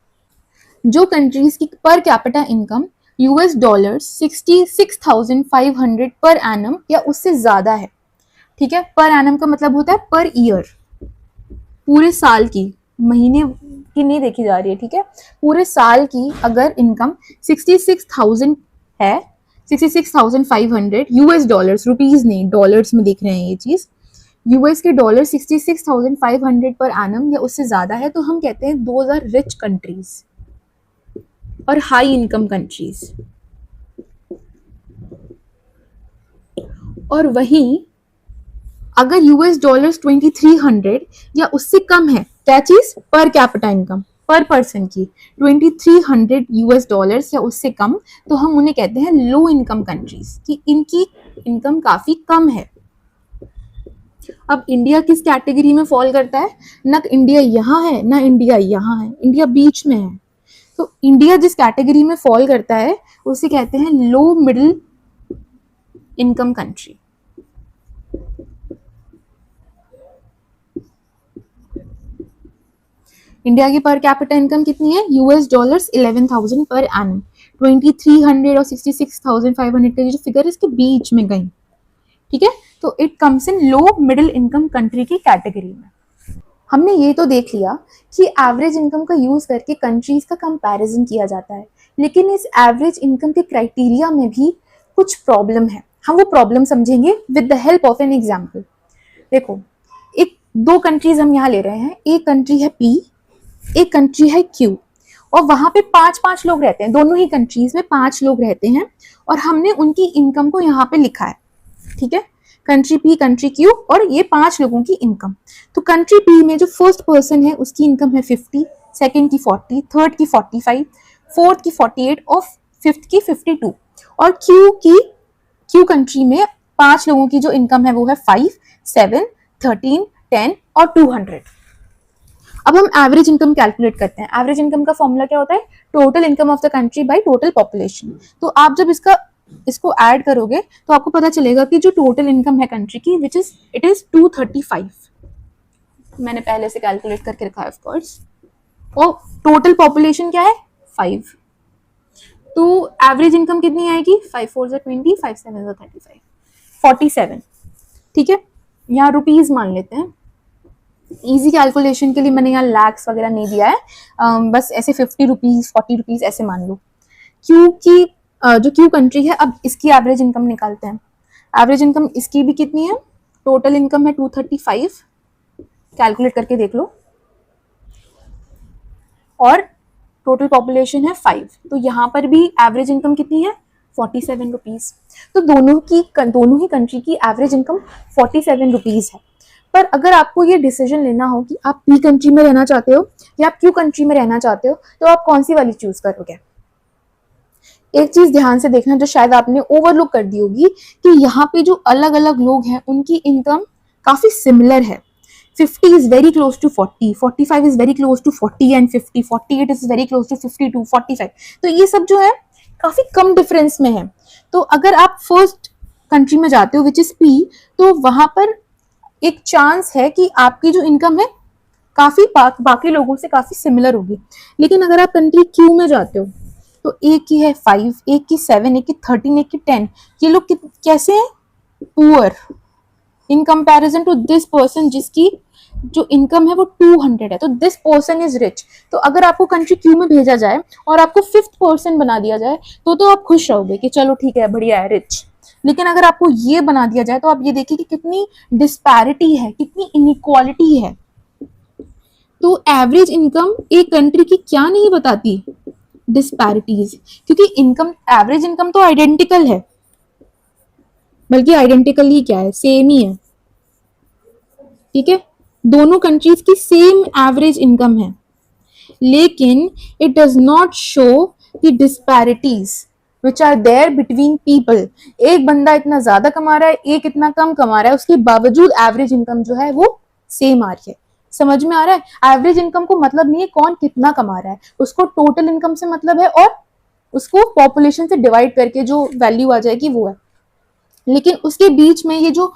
जो कंट्रीज की per capita income $66,500 per annum या उससे ज्यादा है, ठीक है। पर एनम का मतलब होता है पर ईयर, पूरे साल की, महीने की नहीं देखी जा रही है, ठीक है। पूरे साल की अगर इनकम 66,000 है, 66,500 यूएस डॉलर्स, रुपीज नहीं डॉलर्स में देख रहे हैं ये चीज, यूएस के डॉलर 66,500 पर एनम या उससे ज्यादा है, तो हम कहते हैं दोज आर रिच कंट्रीज और हाई इनकम कंट्रीज। और वहीं अगर यूएस डॉलर्स 2300 या उससे कम है, क्या चीज, पर कैपिटा इनकम पर पर्सन की 2300 यूएस डॉलर्स या उससे कम, तो हम उन्हें कहते हैं लो इनकम कंट्रीज, कि इनकी इनकम काफी कम है। अब इंडिया किस कैटेगरी में फॉल करता है, ना इंडिया यहाँ है ना इंडिया यहाँ है, इंडिया बीच में है। तो इंडिया जिस कैटेगरी में फॉल करता है उसे कहते हैं low middle income country. India की पर कैपिटा इनकम कितनी है, यूएस डॉलर्स 11,000 पर एनम, 2300 और 66,500 के जो फिगर इसके बीच में गई, ठीक है। तो it comes in low middle income country की कैटेगरी में। हमने ये तो देख लिया कि एवरेज इनकम का यूज करके कंट्रीज का कंपैरिजन किया जाता है, लेकिन इस एवरेज इनकम के क्राइटेरिया में भी कुछ प्रॉब्लम है। हम वो प्रॉब्लम समझेंगे with the help of an example. देखो, एक दो कंट्रीज हम यहाँ ले रहे हैं, एक कंट्री है पी, एक कंट्री है क्यू, और वहां पे 5-5 लोग रहते हैं, दोनों ही कंट्रीज में 5 लोग रहते हैं, और हमने उनकी इनकम को यहाँ पे लिखा है, ठीक है। कंट्री पी, कंट्री क्यू और ये 5 लोगों की इनकम। तो कंट्री पी में जो फर्स्ट पर्सन है उसकी इनकम है 50, सेकंड की 40, थर्ड की 45, फोर्थ की 48 और फिफ्थ की 52। और क्यू कंट्री में 5 लोगों की जो इनकम है वो है 5, 7, 13, 10 और 200। अब हम एवरेज इनकम कैलकुलेट करते हैं। एवरेज इनकम का फॉर्मूला क्या होता है, total income of the country by total population. तो आप जब इसको ऐड करोगे तो आपको पता चलेगा कि जो टोटल इनकम है कंट्री की इट इज 235। मैंने पहले से कैलकुलेट करके रखा है ऑफ कोर्स। और टोटल पॉपुलेशन क्या है, 5। तो एवरेज इनकम कितनी आएगी, 5 4 20, 5 7 35, 47, ठीक है। यहाँ रुपीज मान लेते हैं, इजी कैलकुलेशन के लिए मैंने यहाँ लैक्स वगैरह नहीं दिया है, बस ऐसे 50 रुपीज 40 रुपीज ऐसे मान लो। क्यू की जो क्यू कंट्री है, अब इसकी एवरेज इनकम निकालते हैं। एवरेज इनकम इसकी भी कितनी है, टोटल इनकम है 235, कैलकुलेट करके देख लो, और टोटल पॉपुलेशन है 5, तो यहाँ पर भी एवरेज इनकम कितनी है 47 रुपीज़। तो दोनों ही कंट्री की एवरेज इनकम 47 रुपीज़ है। पर अगर आपको ये डिसीजन लेना हो कि आप पी कंट्री में रहना चाहते हो या आप क्यू कंट्री में रहना चाहते हो, तो आप कौन सी वाली चूज करोगे। एक चीज ध्यान से देखना जो शायद आपने ओवरलुक कर दी होगी, कि यहाँ पे जो अलग अलग लोग हैं उनकी इनकम काफी सिमिलर है। 50 is very close to 40, 45 is very close to 40 and 50, 48 is very close to 52, 45। तो ये सब जो है काफी कम डिफरेंस में है। तो अगर आप फर्स्ट कंट्री में जाते हो विच इज पी, तो वहां पर एक चांस है कि आपकी जो इनकम है काफी बाकी लोगों से काफी सिमिलर होगी। लेकिन अगर आप कंट्री क्यू में जाते हो, तो एक की है 5, एक की 7, एक की 13, एक की 10। ये लोग कैसे हैं, poor in comparison to this person जिसकी जो इनकम है वो 200 है, तो दिस पर्सन इज रिच। तो अगर आपको कंट्री क्यू में भेजा जाए और आपको 5th पर्सन बना दिया जाए, तो आप खुश रहोगे कि चलो ठीक है, बढ़िया है, रिच। लेकिन अगर आपको ये बना दिया जाए, तो आप ये देखिए कि कितनी डिस्पैरिटी है, कितनी इनइक्वालिटी है। तो एवरेज इनकम एक कंट्री की क्या नहीं बताती, डिस्पैरिटीज, क्योंकि इनकम, एवरेज इनकम तो आइडेंटिकल है, बल्कि आइडेंटिकल ही क्या है, सेम ही है, ठीक है, दोनों कंट्रीज की सेम एवरेज इनकम है, लेकिन it does not show the disparities which are there between people. एक बंदा इतना ज्यादा कमा रहा है, एक इतना कम कमा रहा है, उसके बावजूद एवरेज इनकम जो है वो सेम आ रही है। समझ में आ रहा है, एवरेज इनकम को मतलब नहीं है कौन कितना कमा रहा है, उसको टोटल इनकम से मतलब है, और उसको पॉपुलेशन से डिवाइड करके जो वैल्यू आ जाएगी वो है। लेकिन उसके बीच में ये जो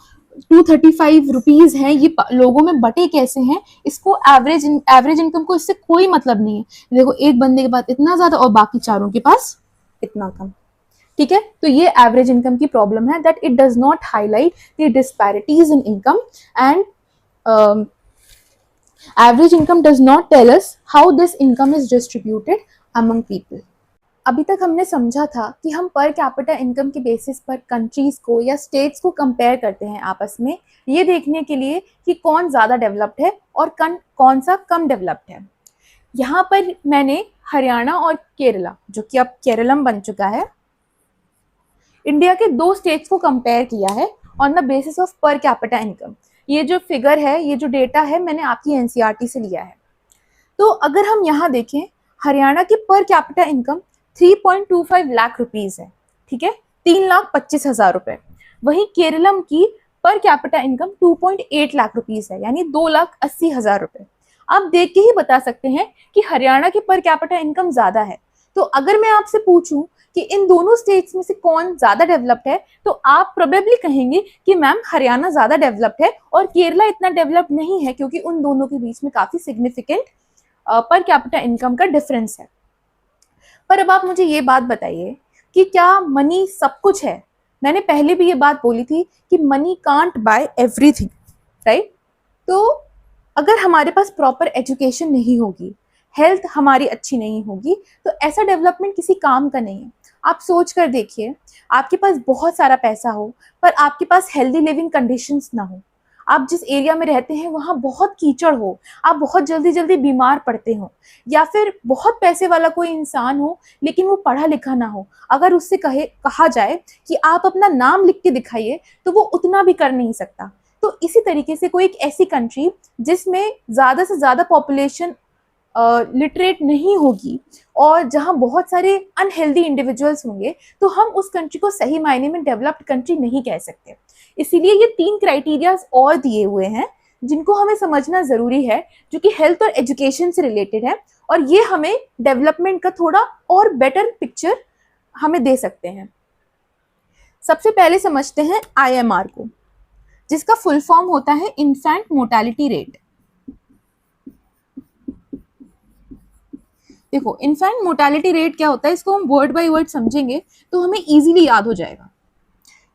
235 रुपीज है, ये लोगों में बटे कैसे हैं, इसको एवरेज इनकम को इससे कोई मतलब नहीं है। देखो, एक बंदे के पास इतना ज्यादा और बाकी चारों के पास इतना कम, ठीक है। तो ये एवरेज इनकम की प्रॉब्लम है, that it does not highlight the disparities in income, and average income does not tell us how this income is distributed among people। अभी तक हमने समझा था कि हम पर कैपिटा इनकम के बेसिस पर कंट्रीज को या स्टेट्स को कंपेयर करते हैं आपस में, ये देखने के लिए कि कौन ज़्यादा डेवलप्ड है और कौन सा कम डेवलप्ड है। यहाँ पर मैंने हरियाणा और केरला, जो कि अब केरलम बन चुका है, इंडिया के 2 स्टेट्स को कंपेयर किया है on the basis of per capita income. ये जो फिगर है, ये जो डेटा है, मैंने आपकी एनसीईआरटी से लिया है। तो अगर हम यहाँ देखें, हरियाणा की per capita income 3.25 lakh rupees है, ठीक है, 3,25,000 रुपए। वहीं केरलम की per capita income 2.8 lakh rupees है, यानी 2,80,000 रुपए। आप देख के ही बता सकते हैं कि हरियाणा की पर कैपिटा इनकम ज्यादा है। तो अगर मैं आपसे पूछूं कि इन दोनों स्टेट्स में से कौन ज्यादा डेवलप्ड है, तो आप प्रोबेबली कहेंगे कि मैम हरियाणा ज्यादा डेवलप्ड है और केरला इतना डेवलप्ड नहीं है, क्योंकि उन दोनों के बीच में काफी सिग्निफिकेंट पर कैपिटा इनकम का डिफरेंस है। पर अब आप मुझे ये बात बताइए कि क्या मनी सब कुछ है। मैंने पहले भी ये बात बोली थी कि money can't buy everything, right. तो अगर हमारे पास प्रॉपर एजुकेशन नहीं होगी, हेल्थ हमारी अच्छी नहीं होगी, तो ऐसा डेवलपमेंट किसी काम का नहीं है। आप सोच कर देखिए, आपके पास बहुत सारा पैसा हो पर आपके पास हेल्दी लिविंग कंडीशंस ना हो, आप जिस एरिया में रहते हैं वहाँ बहुत कीचड़ हो, आप बहुत जल्दी जल्दी बीमार पड़ते हो, या फिर बहुत पैसे वाला कोई इंसान हो लेकिन वो पढ़ा लिखा ना हो, अगर उससे कहा जाए कि आप अपना नाम लिख के दिखाइए, तो वो उतना भी कर नहीं सकता। तो इसी तरीके से कोई एक ऐसी कंट्री जिसमें ज़्यादा से ज़्यादा पॉपुलेशन लिटरेट नहीं होगी और जहाँ बहुत सारे अनहेल्दी इंडिविजुअल्स होंगे, तो हम उस कंट्री को सही मायने में डेवलप्ड कंट्री नहीं कह सकते। इसीलिए ये 3 क्राइटेरियाज और दिए हुए हैं जिनको हमें समझना जरूरी है, जो कि हेल्थ और एजुकेशन से रिलेटेड है, और ये हमें डेवलपमेंट का थोड़ा और बेटर पिक्चर हमें दे सकते हैं। सबसे पहले समझते हैं IMR को, जिसका फुल फॉर्म होता है इन्फेंट मोर्टेलिटी रेट। देखो, इन्फेंट मोर्टेलिटी रेट क्या होता है, इसको हम वर्ड बाय वर्ड समझेंगे तो हमें इजीली याद हो जाएगा।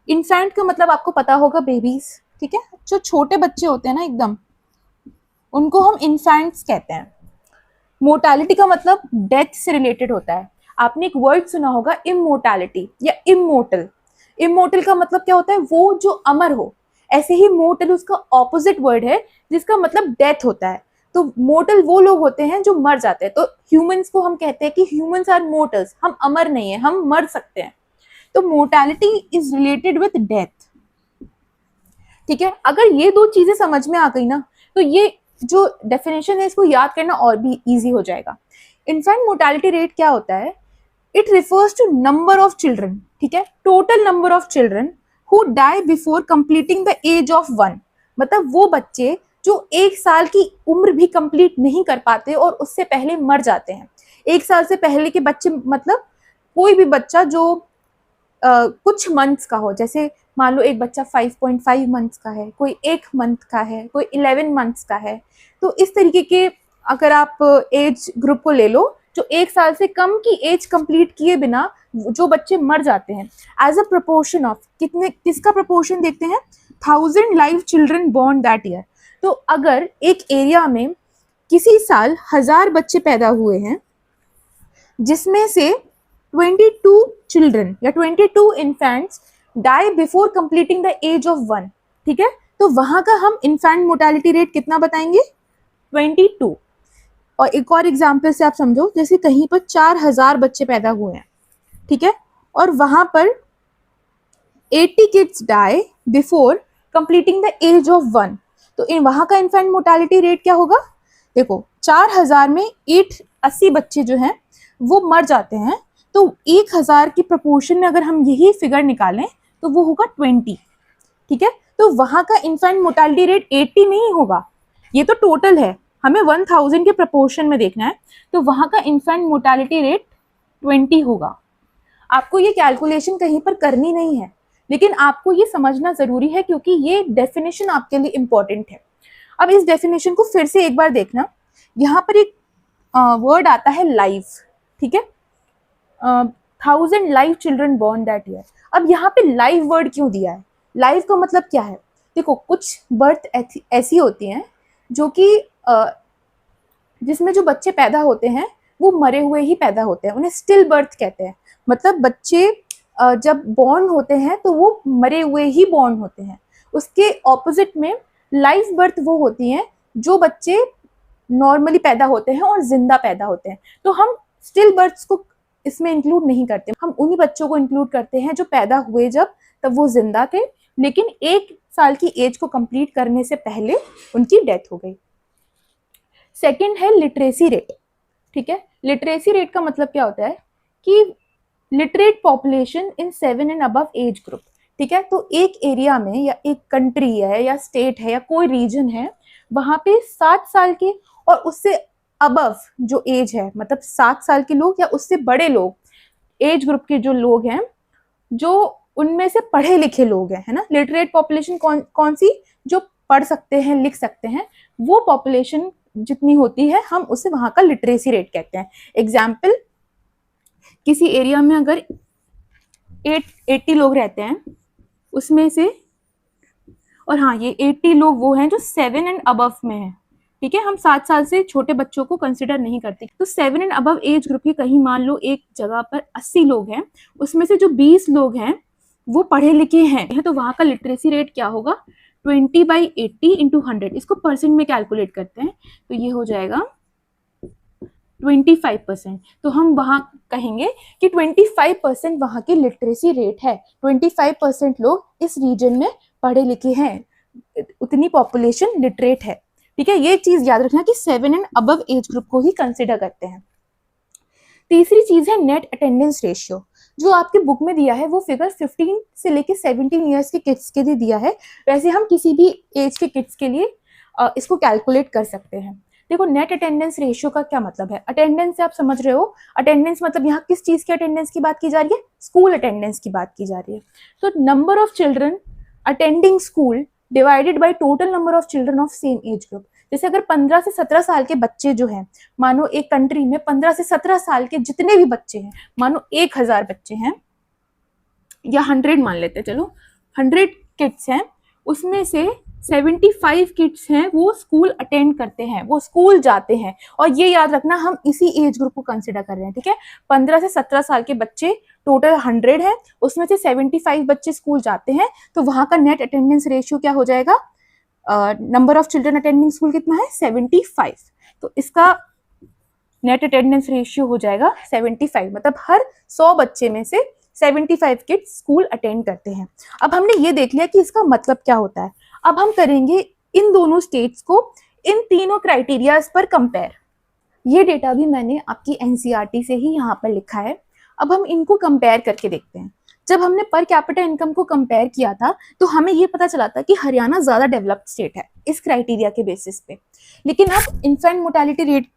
इन्फेंट का मतलब आपको पता होगा बेबीज, ठीक है, जो छोटे बच्चे होते हैं ना एकदम, उनको हम इन्फेंट्स कहते हैं। मोर्टेलिटी का मतलब डेथ से रिलेटेड होता है। आपने एक वर्ड सुना होगा इमोर्टैलिटी या इमोर्टल। इमोर्टल का मतलब क्या होता है, वो जो अमर हो। ऐसे ही मोर्टल उसका ऑपोजिट वर्ड है जिसका मतलब डेथ होता है। तो मोर्टल वो लोग होते हैं जो मर जाते हैं। तो ह्यूमंस को हम कहते हैं कि ह्यूमंस आर मोर्टल्स, हम अमर नहीं है, हम मर सकते हैं। तो mortality is related with death. ठीक है, अगर ये दो चीजें समझ में आ गई ना, तो ये जो डेफिनेशन है इसको याद करना और भी इजी हो जाएगा। इन्फेंट मोर्टैलिटी रेट क्या होता है, it refers to number of children, ठीक है, total number of children who die before completing the age of 1। मतलब वो बच्चे जो 1 साल की उम्र भी कंप्लीट नहीं कर पाते और उससे पहले मर जाते हैं। 1 साल से पहले के बच्चे मतलब कोई भी बच्चा जो कुछ मंथ्स का हो, जैसे मान लो एक बच्चा 5.5 मंथ्स का है, कोई 1 मंथ का है, कोई 11 मंथ्स का है। तो इस तरीके के अगर आप एज ग्रुप को ले लो, जो 1 साल से कम की एज कंप्लीट किए बिना जो बच्चे मर जाते हैं, एज अ प्रोपोर्शन ऑफ किसका प्रोपोर्शन देखते हैं, 1000 live children born that year. तो अगर एक एरिया में किसी साल 1000 बच्चे पैदा हुए हैं, जिसमें से 22 चिल्ड्रन या 22 infants die before completing the age of 1, ठीक है, तो वहां का हम इन्फेंट मोर्टैलिटी रेट कितना बताएंगे, 22। और एक और एग्जाम्पल से आप समझो, जैसे कहीं पर 4000 बच्चे पैदा हुए हैं, ठीक है, और वहां पर 80 kids die before completing the age of 1, तो इन वहां का इन्फेंट मोर्टैलिटी रेट क्या होगा। देखो 4000 में 80 बच्चे जो हैं वो मर जाते हैं, तो 1000 की प्रपोर्शन में अगर हम यही फिगर निकालें तो वो होगा 20, ठीक है। तो वहां का इन्फेंट मोर्टैलिटी रेट 80 नहीं होगा, ये तो टोटल है, हमें 1000 के प्रपोर्शन में देखना है, तो वहां का इन्फेंट मोर्टैलिटी रेट 20 होगा। आपको ये कैलकुलेशन कहीं पर करनी नहीं है, लेकिन आपको ये समझना जरूरी है क्योंकि ये डेफिनेशन आपके लिए इंपॉर्टेंट है। अब इस डेफिनेशन को फिर से एक बार देखना, यहाँ पर एक वर्ड आता है लाइव, ठीक है, 1000 live children born that year. अब यहाँ पे लाइव वर्ड क्यों दिया है, लाइव का मतलब क्या है। देखो कुछ बर्थ ऐसी होती हैं जो कि जिसमें जो बच्चे पैदा होते हैं वो मरे हुए ही पैदा होते हैं, उन्हें स्टिल बर्थ कहते हैं। मतलब बच्चे जब बॉर्न होते हैं तो वो मरे हुए ही बॉर्न होते हैं। उसके ऑपोजिट में लाइव बर्थ वो होती हैं जो बच्चे नॉर्मली पैदा होते हैं और जिंदा पैदा होते हैं। तो हम स्टिल बर्थ्स को इसमें इंक्लूड नहीं करते, हम उन्हीं बच्चों को इंक्लूड करते हैं जो पैदा हुए जब तब वो जिंदा थे, लेकिन 1 साल की एज को कंप्लीट करने से पहले उनकी डेथ हो गई। सेकंड है लिटरेसी रेट, ठीक है। लिटरेसी रेट का मतलब क्या होता है कि literate population in 7 and above age group, ठीक है। तो एक एरिया में या एक कंट्री है या स्टेट है या कोई रीजन है, वहां पे 7 साल के और उससे अबव जो एज है, मतलब 7 साल के लोग या उससे बड़े लोग, एज ग्रुप के जो लोग हैं, जो उनमें से पढ़े लिखे लोग हैं, है ना। लिटरेट पॉपुलेशन कौन सी, जो पढ़ सकते हैं लिख सकते हैं, वो पॉपुलेशन जितनी होती है हम उसे वहां का लिटरेसी रेट कहते हैं। एग्जाम्पल, किसी एरिया में अगर 80 लोग रहते हैं उसमें से, और हाँ ये 80 लोग वो हैं जो 7 एंड अबव में है, ठीक है, हम 7 साल से छोटे बच्चों को कंसिडर नहीं करते। तो 7 एंड अबव एज ग्रुप के कहीं मान लो एक जगह पर 80 लोग हैं, उसमें से जो 20 लोग हैं वो पढ़े लिखे हैं, तो वहां का लिटरेसी रेट क्या होगा, 20/80 इंटू 100, इसको परसेंट में कैलकुलेट करते हैं तो ये हो जाएगा 25%। तो हम वहां कहेंगे कि 25% वहां की लिटरेसी रेट है, 25% लोग इस रीजन में पढ़े लिखे हैं, उतनी पॉपुलेशन लिटरेट है, ठीक है। ये चीज याद रखना कि 7 एंड अबव एज ग्रुप को ही कंसिडर करते हैं। तीसरी चीज है नेट अटेंडेंस रेशियो, जो आपके बुक में दिया है वो फिगर 15 से लेके 17 ईयर्स के किड्स के लिए दिया है, वैसे हम किसी भी एज के किड्स के लिए इसको कैलकुलेट कर सकते हैं। देखो नेट अटेंडेंस रेशियो का क्या मतलब है, अटेंडेंस से आप समझ रहे हो, अटेंडेंस मतलब यहाँ किस चीज की अटेंडेंस की बात की जा रही है, स्कूल अटेंडेंस की बात की जा रही है। तो number of children attending school divided by total number of children of same age group. जैसे अगर 15 से 17 साल के बच्चे जो हैं, मानो एक कंट्री में 15 से 17 साल के जितने भी बच्चे हैं, मानो 1000 बच्चे हैं या 100 मान लेते हैं, चलो 100 किड्स हैं, उसमें से 75 किड्स हैं वो स्कूल अटेंड करते हैं, वो स्कूल जाते हैं। और ये याद रखना हम इसी एज ग्रुप को कंसिडर कर रहे हैं, ठीक है। 15 से 17 साल के बच्चे टोटल 100 है, उसमें से 75 बच्चे स्कूल जाते हैं, तो वहां का नेट अटेंडेंस रेशियो क्या हो जाएगा, number of children attending school कितना है 75, तो इसका नेट अटेंडेंस रेशियो हो जाएगा 75, मतलब हर 100 बच्चे में से 75 किड्स स्कूल अटेंड करते हैं। अब हमने ये देख लिया कि इसका मतलब क्या होता है। अब हम करेंगे इन दोनों स्टेट्स को इन तीनों क्राइटेरियाज पर कंपेयर। ये डेटा भी मैंने आपकी एनसीईआरटी से ही यहाँ पर लिखा है। अब हम इनको कंपेयर करके देखते हैं। जब हमने पर कैपिटा इनकम को कंपेयर किया था तो हमें ये पता चला था कि हरियाणा ज्यादा डेवलप्ड स्टेट है इस क्राइटेरिया के बेसिस पे। लेकिन अब इन्फेंट मोर्टेलिटी रेट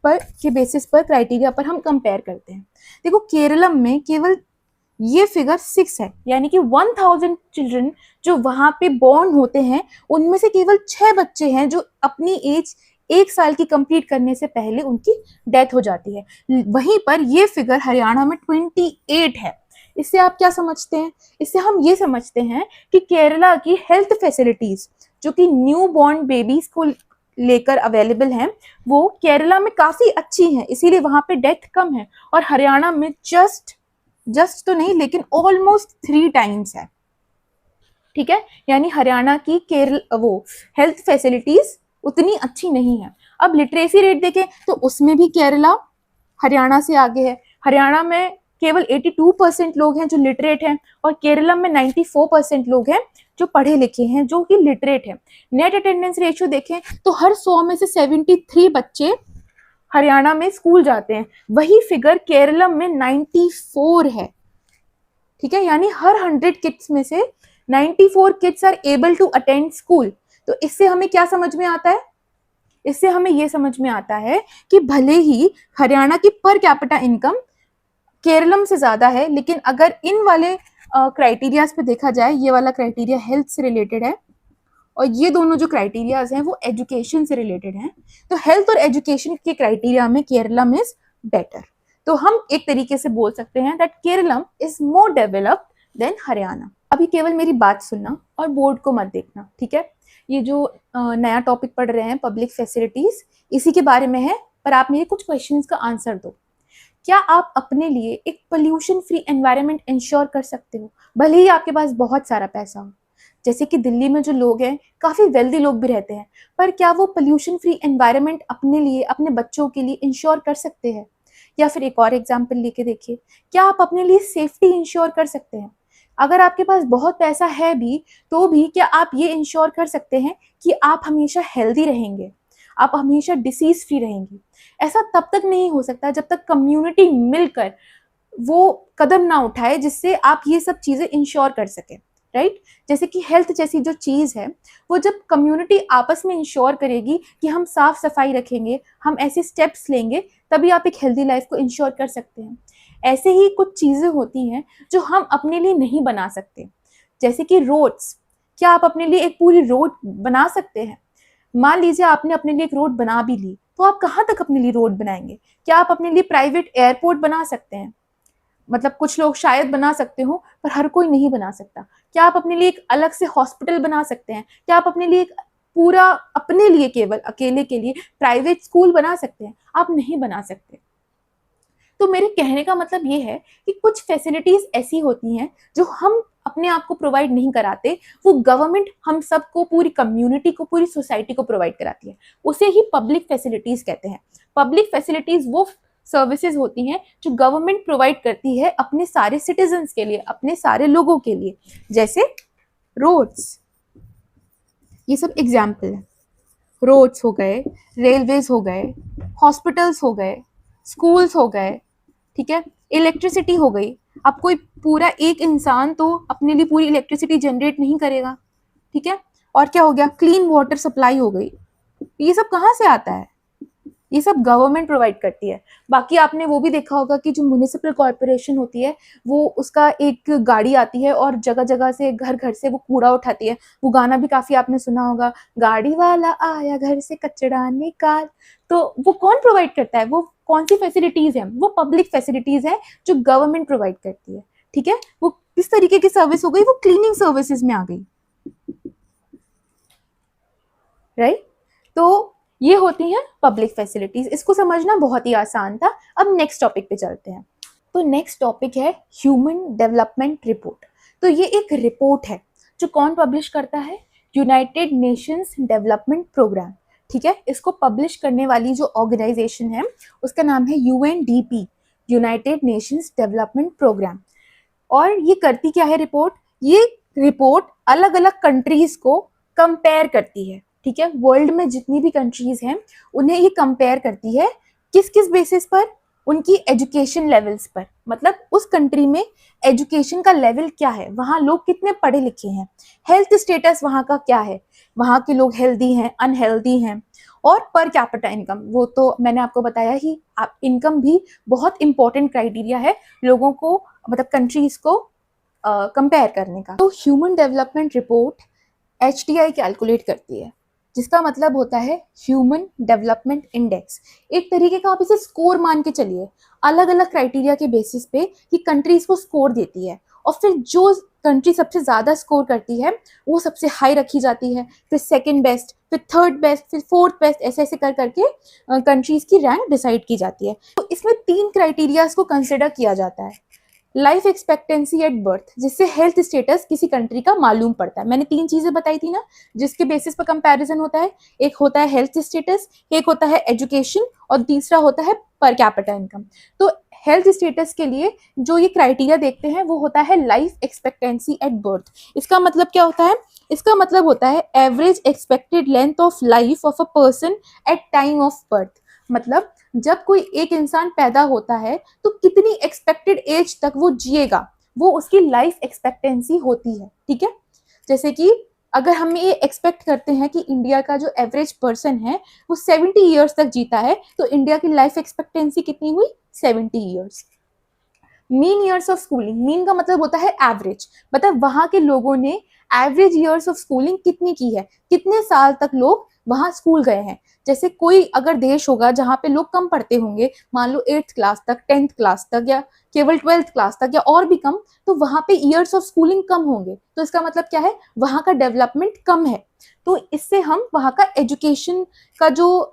पर के बेसिस पर क्राइटेरिया पर हम कंपेयर करते हैं। देखो केरलम में केवल ये फिगर 6 है, यानी कि 1000 चिल्ड्रन जो वहां पे बॉर्न होते हैं उनमें से केवल 6 बच्चे हैं जो अपनी एज 1 साल की कंप्लीट करने से पहले उनकी डेथ हो जाती है। वहीं पर ये फिगर हरियाणा में 28 है। इससे आप क्या समझते हैं? इससे हम ये समझते हैं कि केरला की हेल्थ फैसिलिटीज जो कि न्यू बॉर्न बेबीज को लेकर अवेलेबल हैं वो केरला में काफी अच्छी हैं, इसीलिए वहां पे डेथ कम है। और हरियाणा में जस्ट तो नहीं लेकिन ऑलमोस्ट 3 टाइम्स है, ठीक है। यानी हरियाणा की वो हेल्थ फैसिलिटीज उतनी अच्छी नहीं है। अब लिटरेसी रेट देखें तो उसमें भी केरला हरियाणा से आगे है। हरियाणा में केवल 82% लोग हैं जो लिटरेट हैं और केरला में 94% लोग हैं जो पढ़े लिखे हैं जो कि लिटरेट है। नेट अटेंडेंस रेशियो देखें तो हर 100 में से 73 बच्चे हरियाणा में स्कूल जाते हैं, वही फिगर केरलम में 94 है, ठीक है। यानी हर 100 किड्स में से 94 kids are able to attend school. तो इससे हमें क्या समझ में आता है? इससे हमें यह समझ में आता है कि भले ही हरियाणा की पर कैपिटा इनकम केरलम से ज्यादा है, लेकिन अगर इन वाले क्राइटेरियाज पे देखा जाए, ये वाला क्राइटेरिया हेल्थ से रिलेटेड है और ये दोनों जो क्राइटेरियाज हैं वो एजुकेशन से रिलेटेड हैं, तो हेल्थ और एजुकेशन के क्राइटेरिया में केरलम इज बेटर। तो हम एक तरीके से बोल सकते हैं that Keralam is more developed than Haryana. अभी केवल मेरी बात सुनना और बोर्ड को मत देखना, ठीक है। ये जो नया टॉपिक पढ़ रहे हैं पब्लिक फैसिलिटीज, इसी के बारे में है, पर आप मेरे कुछ क्वेश्चंस का आंसर दो। क्या आप अपने लिए एक पोल्यूशन फ्री एनवायरनमेंट इंश्योर कर सकते हो, भले ही आपके पास बहुत सारा पैसा हो? जैसे कि दिल्ली में जो लोग हैं काफी वेल्दी लोग भी रहते हैं, पर क्या वो पोल्यूशन फ्री एनवायरनमेंट अपने लिए, अपने बच्चों के लिए इंश्योर कर सकते हैं? या फिर एक और एग्जांपल लेके देखिए, क्या आप अपने लिए सेफ्टी इंश्योर कर सकते हैं? अगर आपके पास बहुत पैसा है भी तो भी क्या आप ये इंश्योर कर सकते हैं कि आप हमेशा हेल्दी रहेंगे, आप हमेशा डिसीज फ्री रहेंगे? ऐसा तब तक नहीं हो सकता जब तक कम्युनिटी मिलकर वो कदम ना उठाए जिससे आप ये सब चीजें इंश्योर कर सके, राइट। जैसे कि हेल्थ जैसी जो चीज है वो जब कम्युनिटी आपस में इंश्योर करेगी कि हम साफ सफाई रखेंगे, हम ऐसे स्टेप्स लेंगे, तभी आप एक हेल्दी लाइफ को इंश्योर कर सकते हैं। ऐसे ही कुछ चीजें होती हैं जो हम अपने लिए नहीं बना सकते, जैसे कि रोड्स। क्या आप अपने लिए एक पूरी रोड बना सकते हैं? मान लीजिए आपने अपने लिए एक रोड बना भी ली, तो आप कहाँ तक अपने लिए रोड बनाएंगे? क्या आप अपने लिए प्राइवेट एयरपोर्ट बना सकते हैं? मतलब कुछ लोग शायद बना सकते हो पर हर कोई नहीं बना सकता। क्या आप अपने लिए एक अलग से हॉस्पिटल बना सकते हैं? क्या आप अपने लिए एक पूरा, अपने लिए केवल अकेले के लिए प्राइवेट स्कूल बना सकते हैं? आप नहीं बना सकते। तो मेरे कहने का मतलब ये है कि कुछ फैसिलिटीज ऐसी होती हैं जो हम अपने आप को प्रोवाइड नहीं कराते, वो गवर्नमेंट हम सबको, पूरी कम्युनिटी को, पूरी सोसाइटी को प्रोवाइड कराती है। उसे ही पब्लिक फैसिलिटीज कहते हैं। पब्लिक फैसिलिटीज वो सर्विसेज होती हैं जो गवर्नमेंट प्रोवाइड करती है अपने सारे सिटीजन्स के लिए, अपने सारे लोगों के लिए। जैसे रोड्स, ये सब एग्जाम्पल है। रोड्स हो गए, रेलवेज हो गए, हॉस्पिटल्स हो गए, स्कूल्स हो गए, ठीक है। इलेक्ट्रिसिटी हो गई। अब कोई पूरा एक इंसान तो अपने लिए पूरी इलेक्ट्रिसिटी जनरेट नहीं करेगा, ठीक है। और क्या हो गया? क्लीन वाटर सप्लाई हो गई। ये सब कहाँ से आता है? ये सब गवर्नमेंट प्रोवाइड करती है। बाकी आपने वो भी देखा होगा कि जो म्युनिसिपल कॉर्पोरेशन होती है वो, उसका एक गाड़ी आती है और जगह जगह से, घर घर से वो कूड़ा उठाती है। वो गाना भी काफी आपने सुना होगा, गाड़ी वाला आया घर से कचरा निकाल। तो वो कौन प्रोवाइड करता है? वो कौन सी फैसिलिटीज है? वो पब्लिक फैसिलिटीज है जो गवर्नमेंट प्रोवाइड करती है, ठीक है। वो किस तरीके की सर्विस हो गई? वो क्लीनिंग सर्विसेज में आ गई। राइट। तो ये होती हैं पब्लिक फैसिलिटीज। इसको समझना बहुत ही आसान था। अब नेक्स्ट टॉपिक पे चलते हैं। तो नेक्स्ट टॉपिक है ह्यूमन डेवलपमेंट रिपोर्ट। तो ये एक रिपोर्ट है जो कौन पब्लिश करता है? United Nations Development Programme. ठीक है, इसको पब्लिश करने वाली जो ऑर्गेनाइजेशन है उसका नाम है UNDP, United Nations Development Programme. और ये करती क्या है रिपोर्ट? ये रिपोर्ट अलग अलग कंट्रीज को कंपेयर करती है। ठीक है, वर्ल्ड में जितनी भी कंट्रीज हैं उन्हें ये कंपेयर करती है। किस किस बेसिस पर? उनकी एजुकेशन लेवल्स पर। मतलब उस कंट्री में एजुकेशन का लेवल क्या है, वहाँ लोग कितने पढ़े लिखे हैं, हेल्थ स्टेटस वहाँ का क्या है, वहाँ के लोग हेल्दी हैं, अनहेल्दी हैं, और पर कैपिटा इनकम। वो तो मैंने आपको बताया ही, आप इनकम भी बहुत इंपॉर्टेंट क्राइटेरिया है लोगों को, मतलब कंट्रीज को कंपेयर करने का। तो human development report HDI calculate करती है, जिसका मतलब होता है ह्यूमन डेवलपमेंट इंडेक्स। एक तरीके का आप इसे स्कोर मान के चलिए, अलग अलग क्राइटेरिया के बेसिस पे कि कंट्रीज को स्कोर देती है, और फिर जो कंट्री सबसे ज़्यादा स्कोर करती है वो सबसे हाई रखी जाती है, फिर सेकंड बेस्ट, फिर थर्ड बेस्ट, फिर फोर्थ बेस्ट, ऐसे ऐसे कर करके कंट्रीज की रैंक डिसाइड की जाती है। तो इसमें 3 क्राइटेरियाज को कंसिडर किया जाता है। लाइफ एक्सपेक्टेंसी एट बर्थ, जिससे हेल्थ स्टेटस किसी कंट्री का मालूम पड़ता है। मैंने 3 चीजें बताई थी ना जिसके बेसिस पर कंपैरिजन होता है। एक होता है हेल्थ स्टेटस, एक होता है एजुकेशन, और तीसरा होता है पर कैपिटा इनकम। तो हेल्थ स्टेटस के लिए जो ये क्राइटेरिया देखते हैं वो होता है लाइफ एक्सपेक्टेंसी एट बर्थ। इसका मतलब क्या होता है? इसका मतलब होता है average expected length of life of a person at time of birth. मतलब जब कोई एक इंसान पैदा होता है तो कितनी एक्सपेक्टेड एज तक वो जिएगा, वो उसकी लाइफ एक्सपेक्टेंसी होती है। ठीक है, जैसे कि अगर हम ये एक्सपेक्ट करते हैं कि इंडिया का जो एवरेज पर्सन है वो 70 ईयर्स तक जीता है, तो इंडिया की लाइफ एक्सपेक्टेंसी कितनी हुई? 70 years. Mean years of schooling, mean का मतलब होता है एवरेज, मतलब वहां के लोगों ने एवरेज ईयर्स ऑफ स्कूलिंग कितनी की है, कितने साल तक लोग वहां स्कूल गए हैं। जैसे कोई अगर देश होगा जहाँ पे लोग कम पढ़ते होंगे, मान लो 8th क्लास तक, 10th क्लास तक, या केवल 12th क्लास तक, या और भी कम, तो वहां पे ईयर्स ऑफ स्कूलिंग कम होंगे। तो इसका मतलब क्या है? वहां का डेवलपमेंट कम है। तो इससे हम वहां का एजुकेशन का जो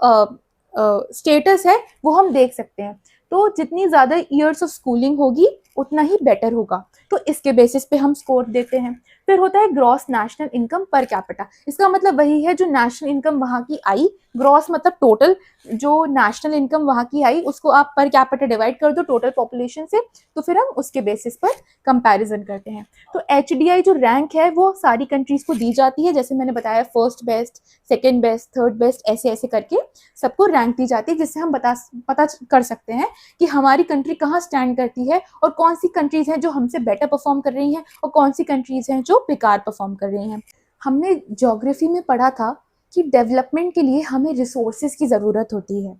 स्टेटस है वो हम देख सकते हैं। तो जितनी ज़्यादा ईयर्स ऑफ स्कूलिंग होगी उतना ही बेटर होगा। तो इसके बेसिस पे हम स्कोर देते हैं। फिर होता है gross national income per capita. इसका मतलब वही है जो नेशनल इनकम वहाँ की आई, ग्रॉस मतलब टोटल, जो नेशनल इनकम वहाँ की आई उसको आप पर कैपिटा डिवाइड कर दो टोटल पॉपुलेशन से, तो फिर हम उसके बेसिस पर कंपैरिजन करते हैं। तो HDI जो रैंक है वो सारी कंट्रीज को दी जाती है, जैसे मैंने बताया first best, second best, third best, ऐसे ऐसे करके सबको रैंक दी जाती है, जिससे हम पता कर सकते हैं कि हमारी कंट्री कहाँ स्टैंड करती है, और कौन सी कंट्रीज हैं जो हमसे बेटर परफॉर्म कर रही हैं, और कौन सी कंट्रीज हैं जो बेकार परफॉर्म कर रही हैं। हमने ज्योग्राफी में पढ़ा था कि डेवलपमेंट के लिए हमें रिसोर्सेज की ज़रूरत होती है।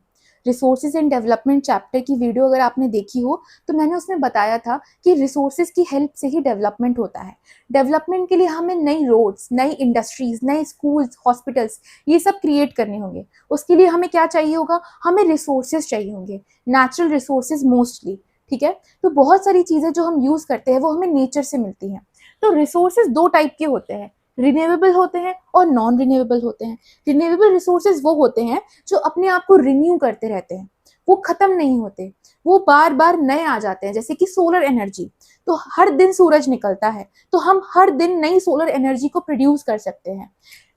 रिसोर्सेज एंड डेवलपमेंट चैप्टर की वीडियो अगर आपने देखी हो तो मैंने उसमें बताया था कि रिसोर्सेज की हेल्प से ही डेवलपमेंट होता है। डेवलपमेंट के लिए हमें नई रोड्स, नई इंडस्ट्रीज, नए स्कूल्स, हॉस्पिटल्स, ये सब क्रिएट करने होंगे। उसके लिए हमें क्या चाहिए होगा? हमें रिसोर्सेज चाहिए होंगे, नेचुरल रिसोर्सेज मोस्टली। ठीक है, तो बहुत सारी चीज़ें जो हम यूज़ करते हैं वो हमें नेचर से मिलती हैं। तो रिसोर्सेज 2 टाइप के होते हैं, रिन्यूएबल होते हैं और नॉन रिन्यूएबल होते हैं। रिन्यूएबल रिसोर्सेज वो होते हैं जो अपने आप को रिन्यू करते रहते हैं, वो खत्म नहीं होते, वो बार बार नए आ जाते हैं। जैसे कि सोलर एनर्जी, तो हर दिन सूरज निकलता है, तो हम हर दिन नई सोलर एनर्जी को प्रोड्यूस कर सकते हैं।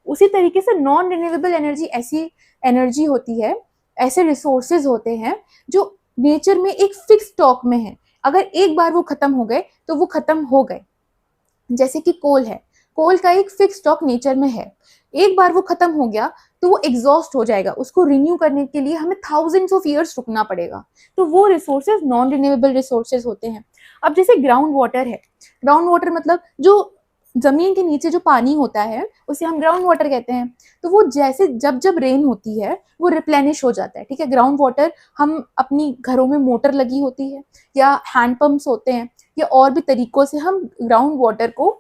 उसी तरीके से नॉन रिन्यूएबल एनर्जी ऐसी एनर्जी होती है, ऐसे रिसोर्सेज होते हैं जो नेचर में एक फिक्स स्टॉक में है, अगर एक बार वो खत्म हो गए तो वो खत्म हो गए। जैसे कि कोल है, कोल का एक फिक्स स्टॉक नेचर में है, एक बार वो खत्म हो गया तो वो एग्जॉस्ट हो जाएगा, उसको रिन्यू करने के लिए हमें थाउजेंड्स ऑफ ईयर्स रुकना पड़ेगा। तो वो रिसोर्सेज नॉन रिन्यूएबल रिसोर्सेज होते हैं। अब जैसे ग्राउंड वाटर है, ग्राउंड वाटर मतलब जो जमीन के नीचे जो पानी होता है उसे हम ग्राउंड वाटर कहते हैं। तो वो जैसे जब जब रेन होती है वो रिप्लेनिश हो जाता है। ठीक है, ग्राउंड वाटर हम अपनी घरों में मोटर लगी होती है या हैंड पंप्स होते हैं, या और भी तरीकों से हम ग्राउंड वाटर को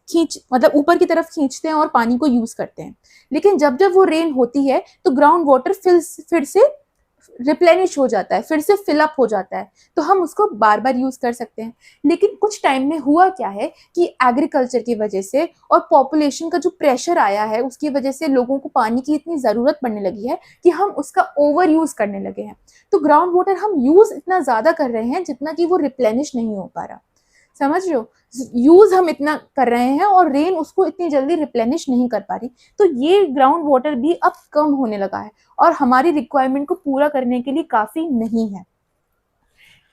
मतलब ऊपर की तरफ खींचते हैं और पानी को यूज करते हैं। लेकिन जब जब वो रेन होती है तो ग्राउंड वाटर फिर से रिप्लेनिश हो जाता है, फिर से फिलअप हो जाता है, तो हम उसको बार बार यूज़ कर सकते हैं। लेकिन कुछ टाइम में हुआ क्या है कि एग्रीकल्चर की वजह से और पॉपुलेशन का जो प्रेशर आया है उसकी वजह से लोगों को पानी की इतनी ज़रूरत पड़ने लगी है कि हम उसका ओवर यूज़ करने लगे हैं। तो ग्राउंड वाटर हम यूज़ इतना ज़्यादा कर रहे हैं जितना कि वो रिप्लेनिश नहीं हो पा रहा। समझ रहे हो? यूज़ हम इतना कर रहे हैं और रेन उसको इतनी जल्दी रिप्लेनिश नहीं कर पा रही। तो ये ग्राउंड वाटर भी अब कम होने लगा है और हमारी रिक्वायरमेंट को पूरा करने के लिए काफ़ी नहीं है।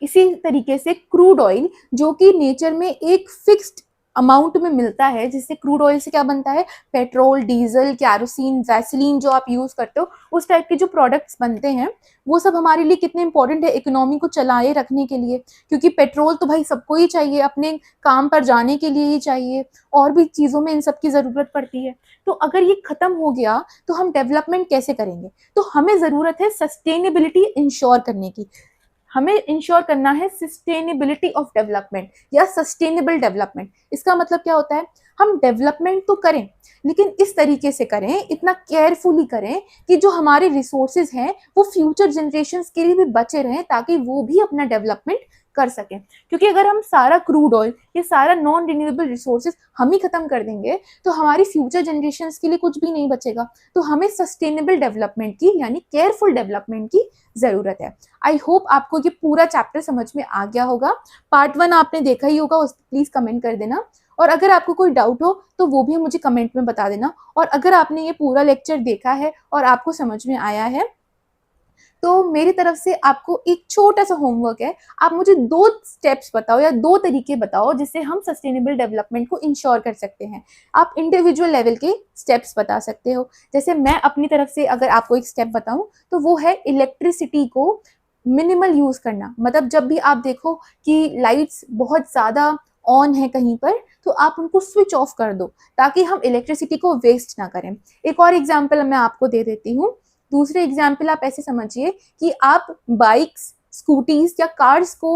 इसी तरीके से क्रूड ऑयल, जो कि नेचर में एक फिक्स्ड अमाउंट में मिलता है, जिससे क्रूड ऑयल से क्या बनता है, पेट्रोल, डीजल, कैरोसिन, वैसलीन जो आप यूज़ करते हो, उस टाइप के जो प्रोडक्ट्स बनते हैं, वो सब हमारे लिए कितने इंपॉर्टेंट है इकोनॉमी को चलाए रखने के लिए। क्योंकि पेट्रोल तो भाई सबको ही चाहिए, अपने काम पर जाने के लिए ही चाहिए, और भी चीज़ों में इन सब की ज़रूरत पड़ती है। तो अगर ये ख़त्म हो गया तो हम डेवलपमेंट कैसे करेंगे? तो हमें ज़रूरत है सस्टेनेबिलिटी इंश्योर करने की। हमें इंश्योर करना है सस्टेनेबिलिटी ऑफ डेवलपमेंट या सस्टेनेबल डेवलपमेंट। इसका मतलब क्या होता है, हम डेवलपमेंट तो करें लेकिन इस तरीके से करें, इतना केयरफुली करें कि जो हमारे रिसोर्सेज हैं वो फ्यूचर जनरेशन्स के लिए भी बचे रहें, ताकि वो भी अपना डेवलपमेंट कर सकें। क्योंकि अगर हम सारा क्रूड ऑयल, ये सारा नॉन रिन्यूएबल रिसोर्सेज हम ही खत्म कर देंगे तो हमारी फ्यूचर जनरेशन्स के लिए कुछ भी नहीं बचेगा। तो हमें सस्टेनेबल डेवलपमेंट की यानी केयरफुल डेवलपमेंट की ज़रूरत है। आई होप आपको ये पूरा चैप्टर समझ में आ गया होगा। पार्ट 1 आपने देखा ही होगा, उस प्लीज़ कमेंट कर देना, और अगर आपको कोई डाउट हो तो वो भी मुझे कमेंट में बता देना। और अगर आपने ये पूरा लेक्चर देखा है और आपको समझ में आया है तो मेरी तरफ से आपको एक छोटा सा होमवर्क है। आप मुझे 2 स्टेप्स बताओ या 2 तरीके बताओ जिससे हम सस्टेनेबल डेवलपमेंट को इंश्योर कर सकते हैं। आप इंडिविजुअल लेवल के स्टेप्स बता सकते हो। जैसे मैं अपनी तरफ से अगर आपको एक स्टेप बताऊं तो वो है इलेक्ट्रिसिटी को मिनिमल यूज़ करना। मतलब जब भी आप देखो कि लाइट्स बहुत ज़्यादा ऑन है कहीं पर, तो आप उनको स्विच ऑफ कर दो ताकि हम इलेक्ट्रिसिटी को वेस्ट ना करें। एक और एग्जांपल मैं आपको दे देती हूँ। दूसरे एग्जाम्पल आप ऐसे समझिए कि आप बाइक्स, स्कूटीज या कार्स को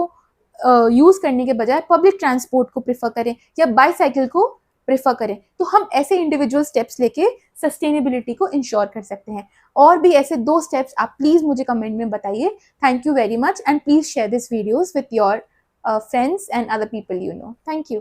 यूज़ करने के बजाय पब्लिक ट्रांसपोर्ट को प्रेफर करें या बाईसाइकिल को प्रेफर करें। तो हम ऐसे इंडिविजुअल स्टेप्स लेके सस्टेनेबिलिटी को इंश्योर कर सकते हैं। और भी ऐसे 2 स्टेप्स आप प्लीज़ मुझे कमेंट में बताइए। Thank you very much and please share this videos with your friends and other people you know. Thank you.